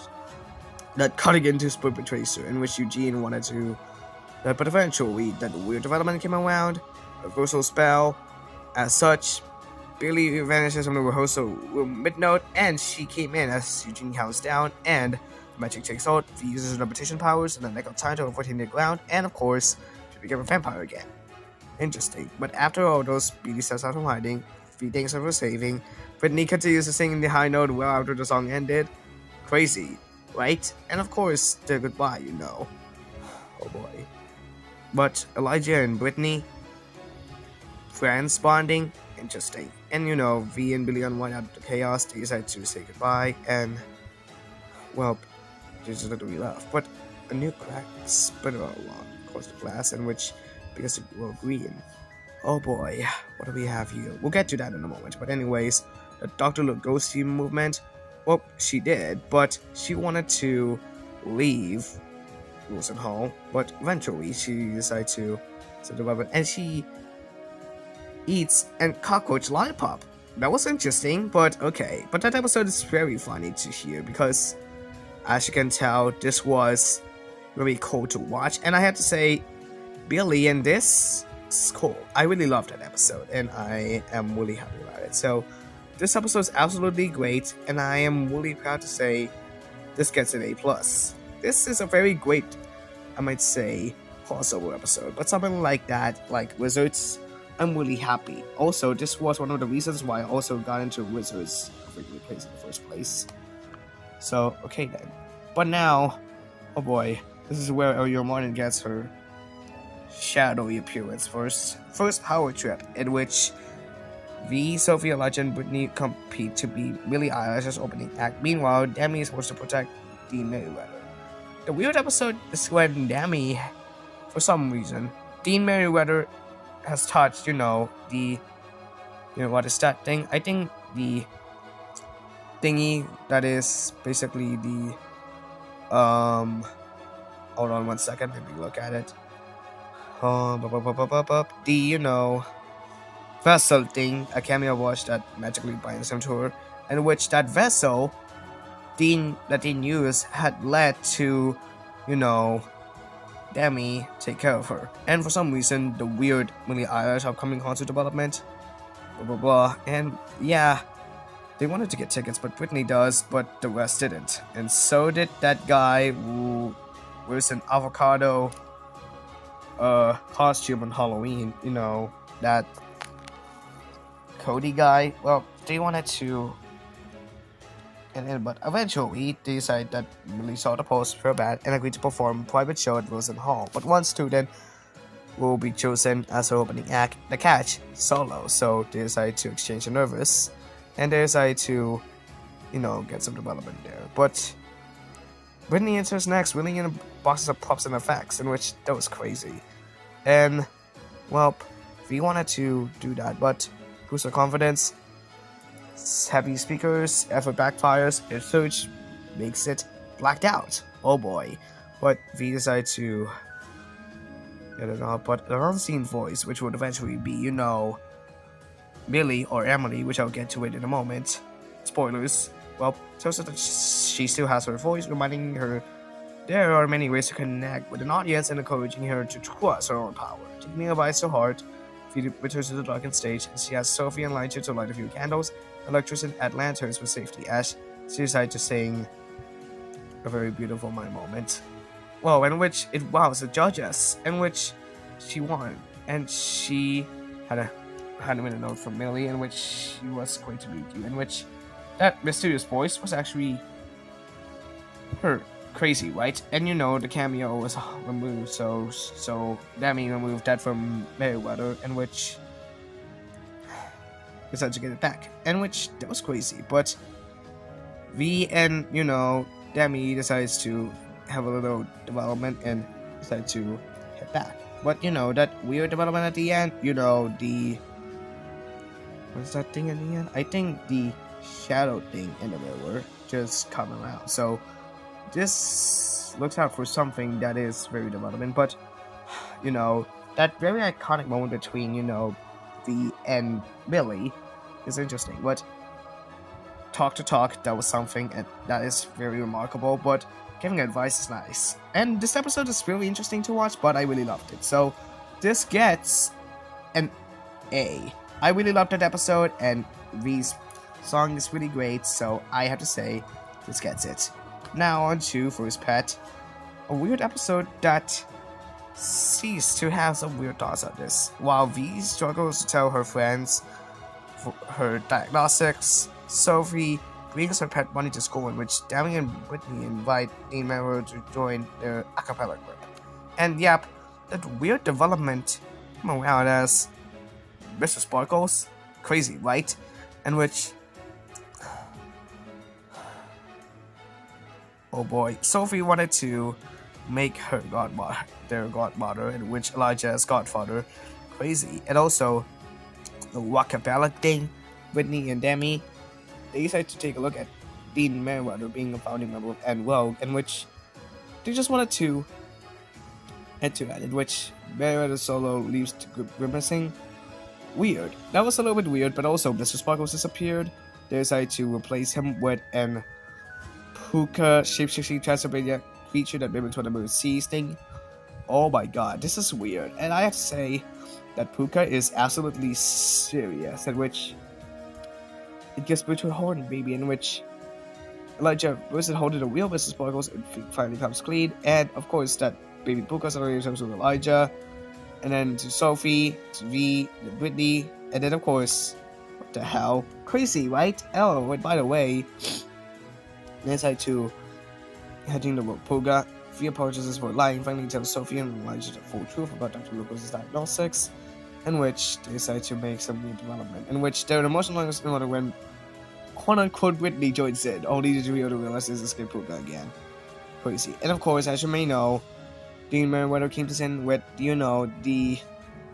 that cutting into split betrays her, in which Eugene wanted to. But eventually, that weird development came around, a reversal spell. As such, Billy vanishes from the rehearsal room mid-note, and she came in as Eugene counts down, and the magic takes hold. V uses her levitation powers in the neck of time to avoid hitting the ground, and of course, she became a vampire again. Interesting. But after all those, Billy steps out from hiding. V thanks her for saving. Brittany continues to sing the high note well after the song ended. Crazy, right? And of course, their goodbye, you know. Oh boy. But Elijah and Brittany, friends bonding, interesting. And you know, V and Billy unwind out of the chaos, they decide to say goodbye, and well, there's a little left. But a new crack spread along across the glass, in which begins to glow green. Oh boy, what do we have here? We'll get to that in a moment. But anyways, the Dr. Lugosi movement, well, she did, but she wanted to leave Wilson Hall, but eventually she decided to the weapon, and she eats a cockroach lollipop. That was interesting, but okay. But that episode is very funny to hear because, as you can tell, this was really cool to watch, and I have to say, Billy in this is cool. I really loved that episode, and I am really happy about it. So, this episode is absolutely great, and I am really proud to say this gets an A+. This is a very great, I might say, crossover episode, but something like that, like Wizards, I'm really happy. Also, this was one of the reasons why I also got into Wizards frequently plays in the first place. So, okay then. But now, oh boy, this is where your Martin gets her shadowy appearance first. First power trip, in which V, Sophia Legend, Brittany compete to be Billie Eilish's opening act. Meanwhile, Demi is supposed to protect Dean Merriweather. The weird episode is when Demi, for some reason, Dean Merriweather has touched, what is that thing? I think the thingy that is basically the, hold on 1 second, let me look at it. The, vessel thing, a cameo watch that magically binds him to her, in which that vessel that Dean used had led to, Demi take care of her. And for some reason, the weird Billie Eilish upcoming concert development, and yeah, they wanted to get tickets, but Britney does, but the rest didn't. And so did that guy who wears an avocado costume on Halloween, that Cody guy. Well, they wanted to get in, but eventually they decided that Billy saw the post for a band and agreed to perform a private show at Wilson Hall. But one student will be chosen as her opening act, the catch, solo. So they decided to exchange the nervous, and they decided to, get some development there. But Brittany enters next, really in a box of props and effects, in which that was crazy. And, well, we wanted to do that, but boost her confidence, heavy speakers, effort backfires, air surge makes it blacked out. Oh boy. But we decided to get it out, but an unseen voice, which would eventually be, Billy or Emily, which I'll get to it in a moment. Spoilers. Well, tells us that she still has her voice, reminding her there are many ways to connect with an audience and encouraging her to trust her own power. Taking her advice to heart, Phoebe returns to the darkened stage, and she has Sophie and Elijah to light a few candles, electrician at lanterns for safety, as she decided to sing a very beautiful my moment. Well, in which it wows the judges, in which she won, and she had a minute note from Millie, in which she was going to meet you, in which that mysterious voice was actually her. Crazy, right? And the cameo was removed, so Demi removed that from Merriweather, in which decided to get it back, in which that was crazy. But V and Demi decides to have a little development and decide to head back. But that weird development at the end, the what's that thing in the end? I think the shadow thing in the mirror just come around. So this looks out for something that is very development, but that very iconic moment between V and Billy is interesting. But talk to talk, that was something that is very remarkable, but giving advice is nice. And this episode is really interesting to watch, but I really loved it. So this gets an A. I really loved that episode, and V's song is really great, so I have to say this gets it. Now on to First Pet, a weird episode that ceased to have some weird thoughts on this. While V struggles to tell her friends her diagnostics, Sophie brings her pet bunny to school, in which Demi and Brittany invite Dean Merriweather to join their a cappella group. And yep, that weird development came around as Mr. Sparkles, crazy, right? In which, oh boy, Sophie wanted to make her their godmother, in which Elijah's godfather, crazy. And also, the Wakabella thing, Brittany and Demi, they decided to take a look at Dean Merriweather being a founding member and Rogue, in which they just wanted to head-to-head, in which Merriweather solo leaves grimacing. Weird. That was a little bit weird, but also Mr. Sparkles disappeared. They decided to replace him with an Puka shapeshifting Transylvania creature that mimics what the moon sees thing. Oh my god, this is weird. And I have to say that Puka is absolutely serious, in which it gives birth to a horn baby, in which Elijah was holding the real Mr. Sparkles and finally comes clean. And of course, that baby Puka suddenly comes with Elijah, and then to Sophie, to V, to Brittany, and then of course, what the hell? Crazy, right? Oh, and by the way, they decide to heading the Puka. V apologizes for lying, finally tells Sophie and Elijah the full truth about Dr. Lucas' diagnostics, in which they decide to make some new development, in which they're emotional when quote-unquote Whitney joins in, only to realize this is Puka again. Crazy. And of course, as you may know, Dean Merriweather came to in with, you know, the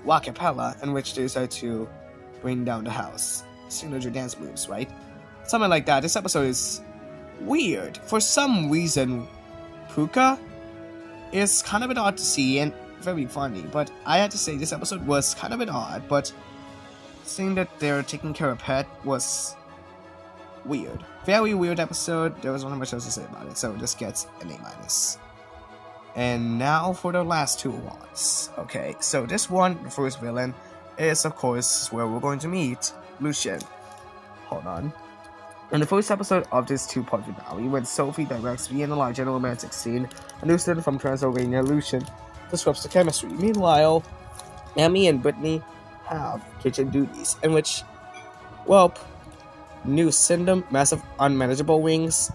Wakapella, in which they decide to bring down the house. Signature dance moves, right? Something like that. This episode is weird. For some reason, Puka is kind of a bit odd to see and very funny, but I had to say this episode was kind of a bit odd, but seeing that they're taking care of Pet was weird. Very weird episode. There wasn't much else to say about it, so this gets an A-. And now for the last two awards. Okay, so this one, the first villain, is of course where we're going to meet Lucian. Hold on. In the first episode of this two-part finale, when Sophie directs V and Elijah in a romantic scene, and Lucian from Transylvania, Lucian disrupts the chemistry. Meanwhile, Emmy and Brittany have kitchen duties, in which, well, new syndrome, massive unmanageable wings.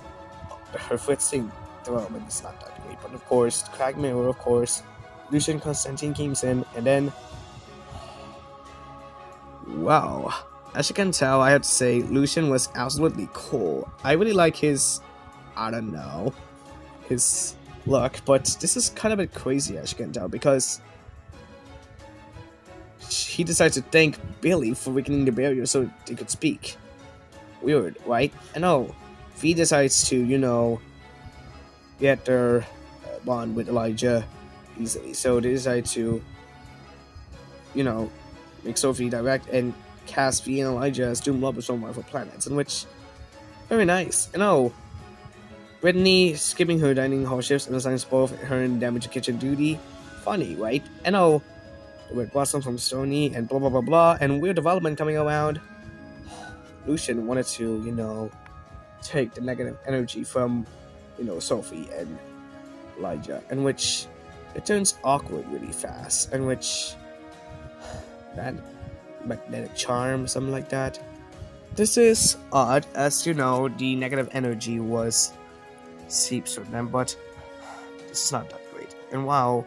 Her footing development is not that great, but of course, Craig Mirror, of course, Lucian Constantine comes in, and then, wow. As you can tell, I have to say, Lucian was absolutely cool. I really like his, I don't know, his look, but this is kind of a bit crazy, as you can tell, because he decides to thank Billy for weakening the barrier so they could speak. Weird, right? I know. V decides to, you know, get their bond with Elijah easily, so they decide to, you know, make Sophie direct and cast V and Elijah as Doom Lovers from Marvel Planets, in which, very nice. And oh, Brittany skipping her dining hall shifts and assigns both her and damage to kitchen duty. Funny, right? And oh, the Red Blossom from Stony and blah blah blah blah, and weird development coming around. Lucian wanted to, you know, take the negative energy from, you know, Sophie and Elijah, in which it turns awkward really fast, in which that magnetic charm, something like that. This is odd, as you know, the negative energy was seeps from them, but this is not that great. And wow,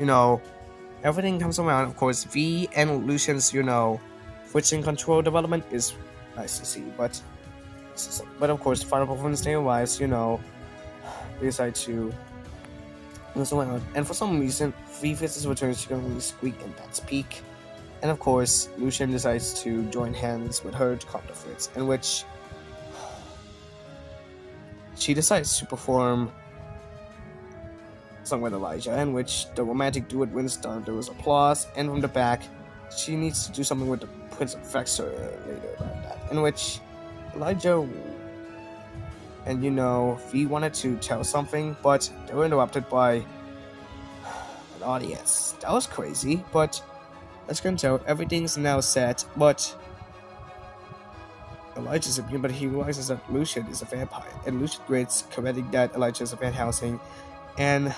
you know, everything comes around. Of course, V and Lucian's, you know, switching control development is nice to see, but of course, the final performance day wise, you know, they decide to mess around, and for some reason, V visits returns to really squeak in that peak. And of course, Lucian decides to join hands with her to counter Fritz, in which she decides to perform song with Elijah, in which the romantic duet wins down. There was applause, and from the back, she needs to do something with the Prince of Vexor later about that, in which Elijah and, you know, V wanted to tell something, but they were interrupted by an audience. That was crazy, but as you can tell, everything's now set, but Elijah's immune, but he realizes that Lucian is a vampire, and Lucian grits, commenting that Elijah is a van housing, and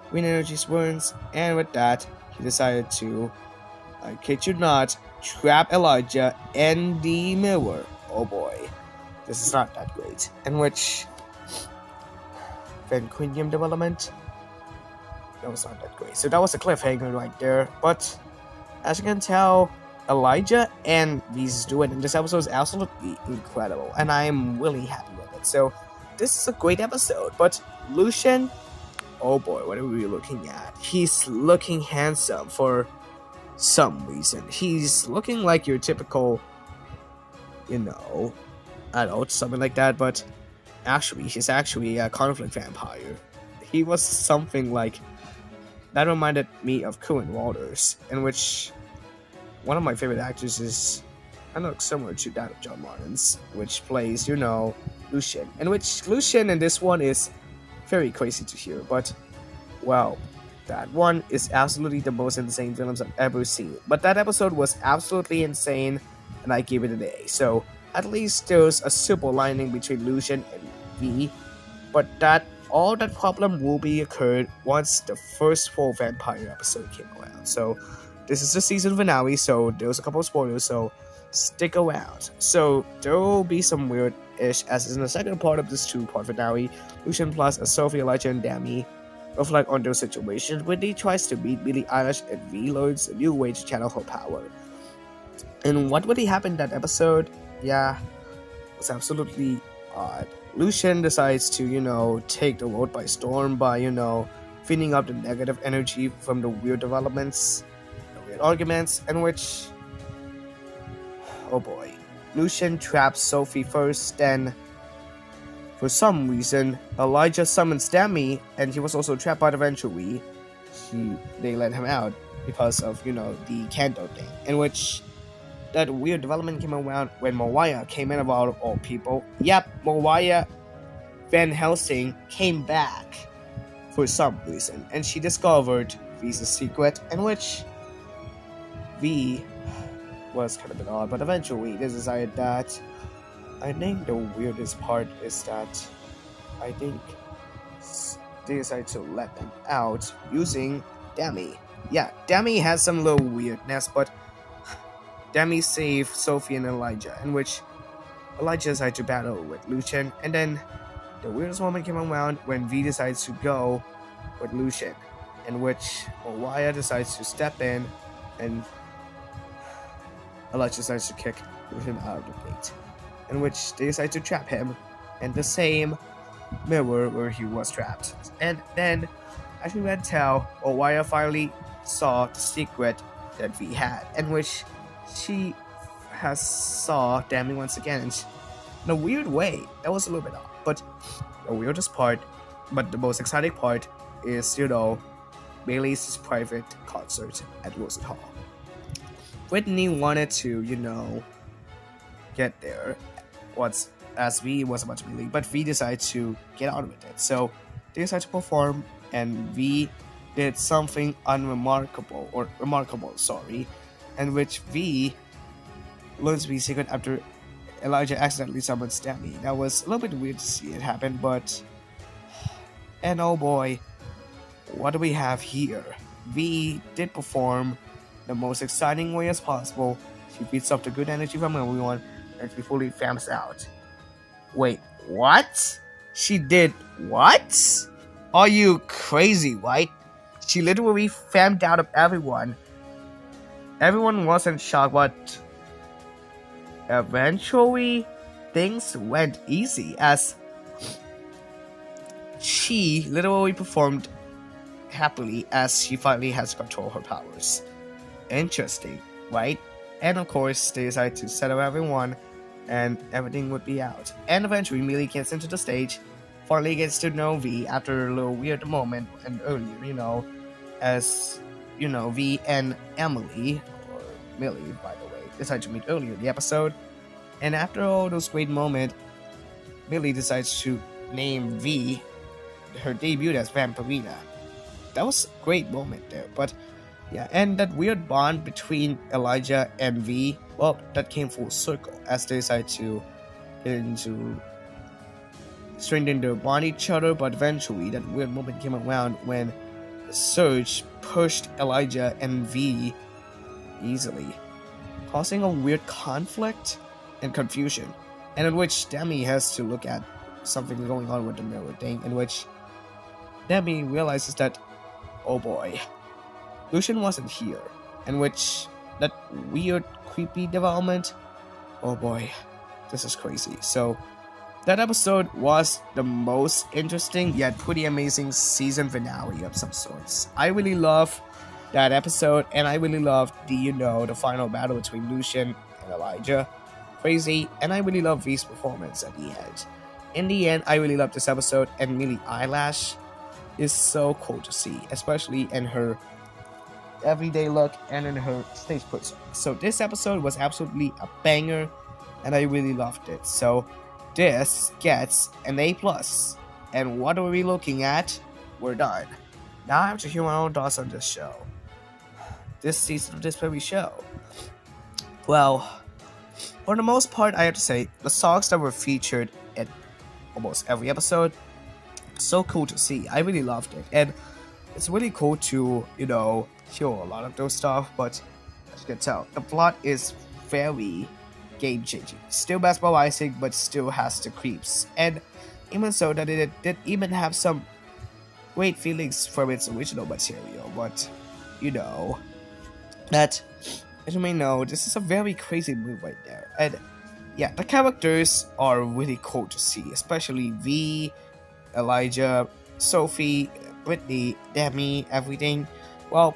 green energy burns, and with that, he decided to, I kid you not, trap Elijah in the mirror. Oh boy, this is not that great. In which, Vanquinium development, that was not that great. So that was a cliffhanger right there, but as you can tell, Elijah and V's duet in this episode is absolutely incredible, and I am really happy with it. So, this is a great episode, but Lucian, oh boy, what are we looking at? He's looking handsome for some reason. He's looking like your typical, you know, adult, something like that, but Actually, he's actually a conflict vampire. He was something like that reminded me of Coen Walters, in which one of my favorite actors is kind of similar to that of John Martin's, which plays, Lucien. In which Lucien in this one is very crazy to hear, but well, that one is absolutely the most insane films I've ever seen. But that episode was absolutely insane, and I give it an A. So at least there's a silver lining between Lucien and V, but all that problem will be occurred once the first full vampire episode came around. So this is the season finale, so there's a couple of spoilers, so stick around. So there will be some weird-ish, as is in the second part of this 2-part finale. Lucien plus Sophie, Elijah, and Dami reflect on their situation. Whitney tries to beat Billie Eilish, and V learns a new way to channel her power. And what really happened in that episode? Yeah, it was absolutely odd. Lucien decides to, take the world by storm by, feeding up the negative energy from the weird developments, the weird arguments, in which, oh boy, Lucien traps Sophie first, then, for some reason, Elijah summons Dami, and he was also trapped, but eventually, they let him out because of, the candle thing, in which that weird development came around when Mariah came in, about of all people. Yep, Mariah Van Helsing came back for some reason, and she discovered V's secret, in which V was kind of a bit odd, but eventually they decided that, I think the weirdest part is that I think they decided to let them out using Dami. Yeah, Dami has some little weirdness, but Dami saved Sophie and Elijah, in which Elijah decided to battle with Lucien, and then the weirdest moment came around when V decides to go with Lucien, in which Mariah decides to step in, and Elijah decides to kick him out of the gate, in which they decide to trap him in the same mirror where he was trapped. And then, as we can tell, Mariah finally saw the secret that V had, in which she saw Dami once again in a weird way. That was a little bit odd, but the weirdest part, but the most exciting part is, Bailey's private concert at Wilson Hall. Whitney wanted to, get there as V was about to be leaving, but V decided to get out of it. So they decided to perform, and V did something remarkable, in which V learns to be secret after Elijah accidentally summons Dami. That was a little bit weird to see it happen, but... And oh boy, what do we have here? V did perform the most exciting way as possible. She feeds up the good energy from everyone, and she fully fams out. Wait, what? She did what? Are you crazy, right? She literally fammed out of everyone. Everyone was in shock, but eventually things went easy as she literally performed happily as she finally has control of her powers. Interesting, right? And of course, they decided to settle everyone and everything would be out. And eventually, Millie gets into the stage, finally gets to know V after a little weird moment and earlier, as, V and Emily, or Millie, by the way, decided to meet earlier in the episode. And after all those great moments, Millie decides to name V her debut as Vampirina. That was a great moment there, but yeah, and that weird bond between Elijah and V, well, that came full circle as they decided to get into strengthen their bond each other, but eventually that weird moment came around when the surge pushed Elijah and V easily, causing a weird conflict and confusion, and in which Demi has to look at something going on with the mirror thing, in which Demi realizes that, oh boy, Lucien wasn't here, in which that weird, creepy development, oh boy, this is crazy. So, that episode was the most interesting yet pretty amazing season finale of some sorts. I really love that episode, and I really loved the final battle between Lucien and Elijah. Crazy, and I really love V's performance at the end. in the end, I really love this episode, and Millie Eyelash is so cool to see, especially in her everyday look and in her stage persona. So this episode was absolutely a banger, and I really loved it. So this gets an A+. And what are we looking at? We're done. Now I have to hear my own thoughts on this show. This season of this very show. Well, for the most part, I have to say, the songs that were featured in almost every episode, so cool to see. I really loved it. And it's really cool to, hear a lot of those stuff, but as you can tell, the plot is very game-changing. Still basketball-icing, but still has the creeps. And even so that it did even have some great feelings from its original material, but, that, as you may know, this is a very crazy move right there. And yeah, the characters are really cool to see, especially V, Elijah, Sophie, Brittany, Demi, everything. Well,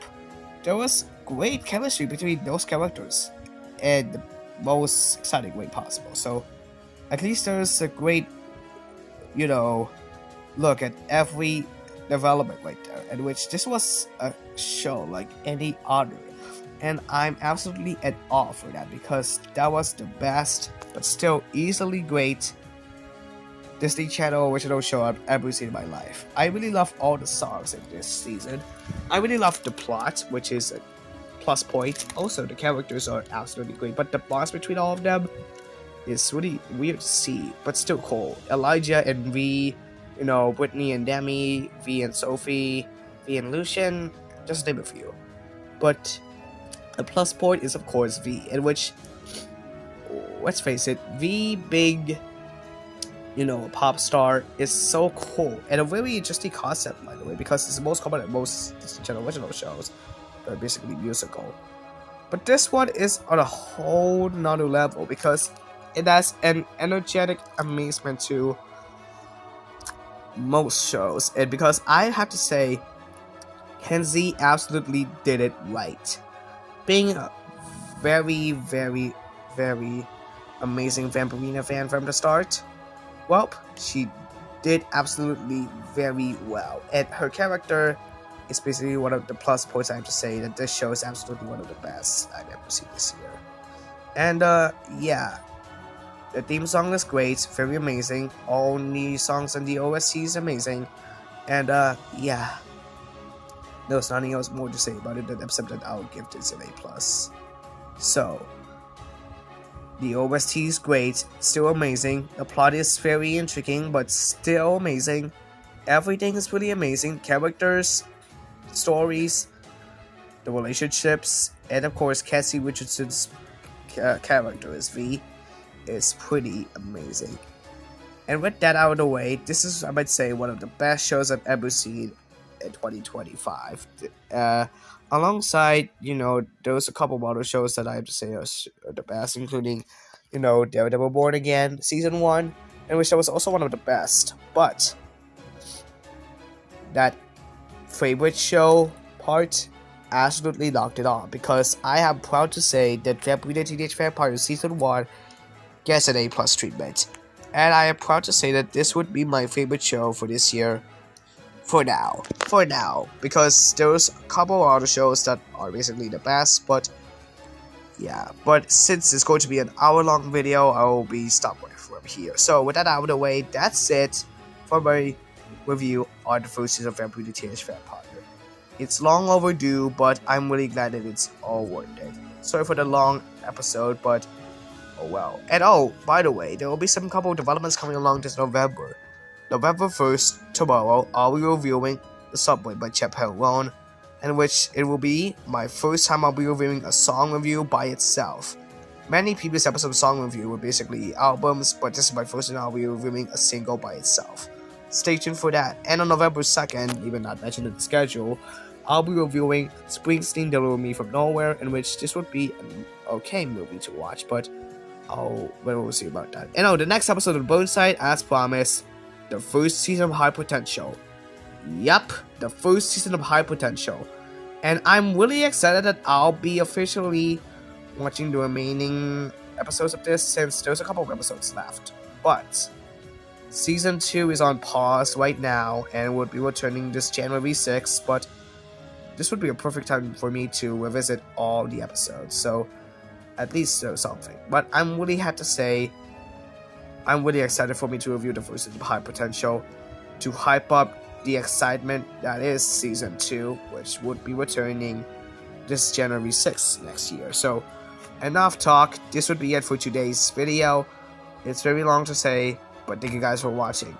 there was great chemistry between those characters in the most exciting way possible. So at least there's a great, look at every development right there, in which this was a show like any other. And I'm absolutely at awe for that, because that was the best, but still easily great Disney Channel original show I've ever seen in my life. I really love all the songs in this season. I really love the plot, which is a plus point. Also, the characters are absolutely great, but the bonds between all of them is really weird to see, but still cool. Elijah and V, Brittany and Demi, V and Sophie, V and Lucian, just to name a few. But a plus point is, of course, V, in which, let's face it, V being, a pop star is so cool, and a very interesting concept, by the way, because it's the most common in most Disney Channel original shows that are basically musical. But this one is on a whole nother level, because it has an energetic amazement to most shows, and because I have to say, Kenzie absolutely did it right. Being a very, very, very amazing Vampirina fan from the start, well, she did absolutely very well. And her character is basically one of the plus points I have to say, that this show is absolutely one of the best I've ever seen this year. And, yeah. The theme song is great, very amazing. All the songs in the OST is amazing. And, yeah. There's nothing else more to say about it except that I'll give this an A+. So, the OST is great, still amazing. The plot is very intriguing, but still amazing. Everything is really amazing. Characters, stories, the relationships, and of course, Cassie Richardson's character as V is pretty amazing. And with that out of the way, this is, I might say, one of the best shows I've ever seen in 2025. Alongside, there's a couple of other shows that I have to say are the best, including, Daredevil Born Again, Season 1, in which that was also one of the best. But that favorite show part absolutely knocked it on, because I am proud to say that Vampirina Teenage Vampire Season 1 gets an A+ treatment. And I am proud to say that this would be my favorite show for this year. For now, because there's a couple of other shows that are basically the best, but yeah, but since it's going to be an hour-long video, I will be stopping from here. So with that out of the way, that's it for my review on the first season of Vampirina Teenage Vampire. It's long overdue, but I'm really glad that it's all worth it. Sorry for the long episode, but oh well. And oh, by the way, there will be some couple of developments coming along this November. November 1st, tomorrow, I'll be reviewing The Subway by Chep Heron, in which it will be my first time I'll be reviewing a song review by itself. Many previous episodes of song review were basically albums, but this is my first time I'll be reviewing a single by itself. Stay tuned for that. And on November 2nd, even not mentioned in the schedule, I'll be reviewing Springsteen Deliver Me From Nowhere, in which this would be an okay movie to watch, but we'll see about that. And the next episode of Burnside, as promised, the first season of High Potential. Yup, the first season of High Potential. And I'm really excited that I'll be officially watching the remaining episodes of this, since there's a couple of episodes left. But Season 2 is on pause right now and would be returning this January 6th, but this would be a perfect time for me to revisit all the episodes, so at least there's something. But I'm really have to say, I'm really excited for me to review the first season of High Potential, to hype up the excitement that is Season 2, which would be returning this January 6th next year. So, enough talk, this would be it for today's video. It's very long to say, but thank you guys for watching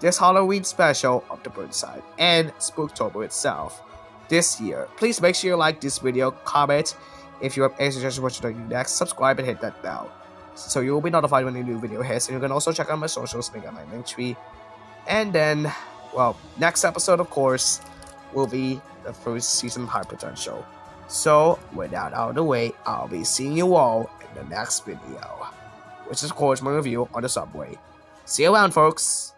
this Halloween special of the Burnside and Spooktober itself this year. Please make sure you like this video, comment if you have any suggestions for what you're doing next, subscribe and hit that bell so you will be notified when a new video hits. And you can also check out my socials, link on my link tree. And then, well, next episode of course will be the first season of High Potential. So with that out of the way, I'll be seeing you all in the next video, which is of course my review on the subway. See you around, folks!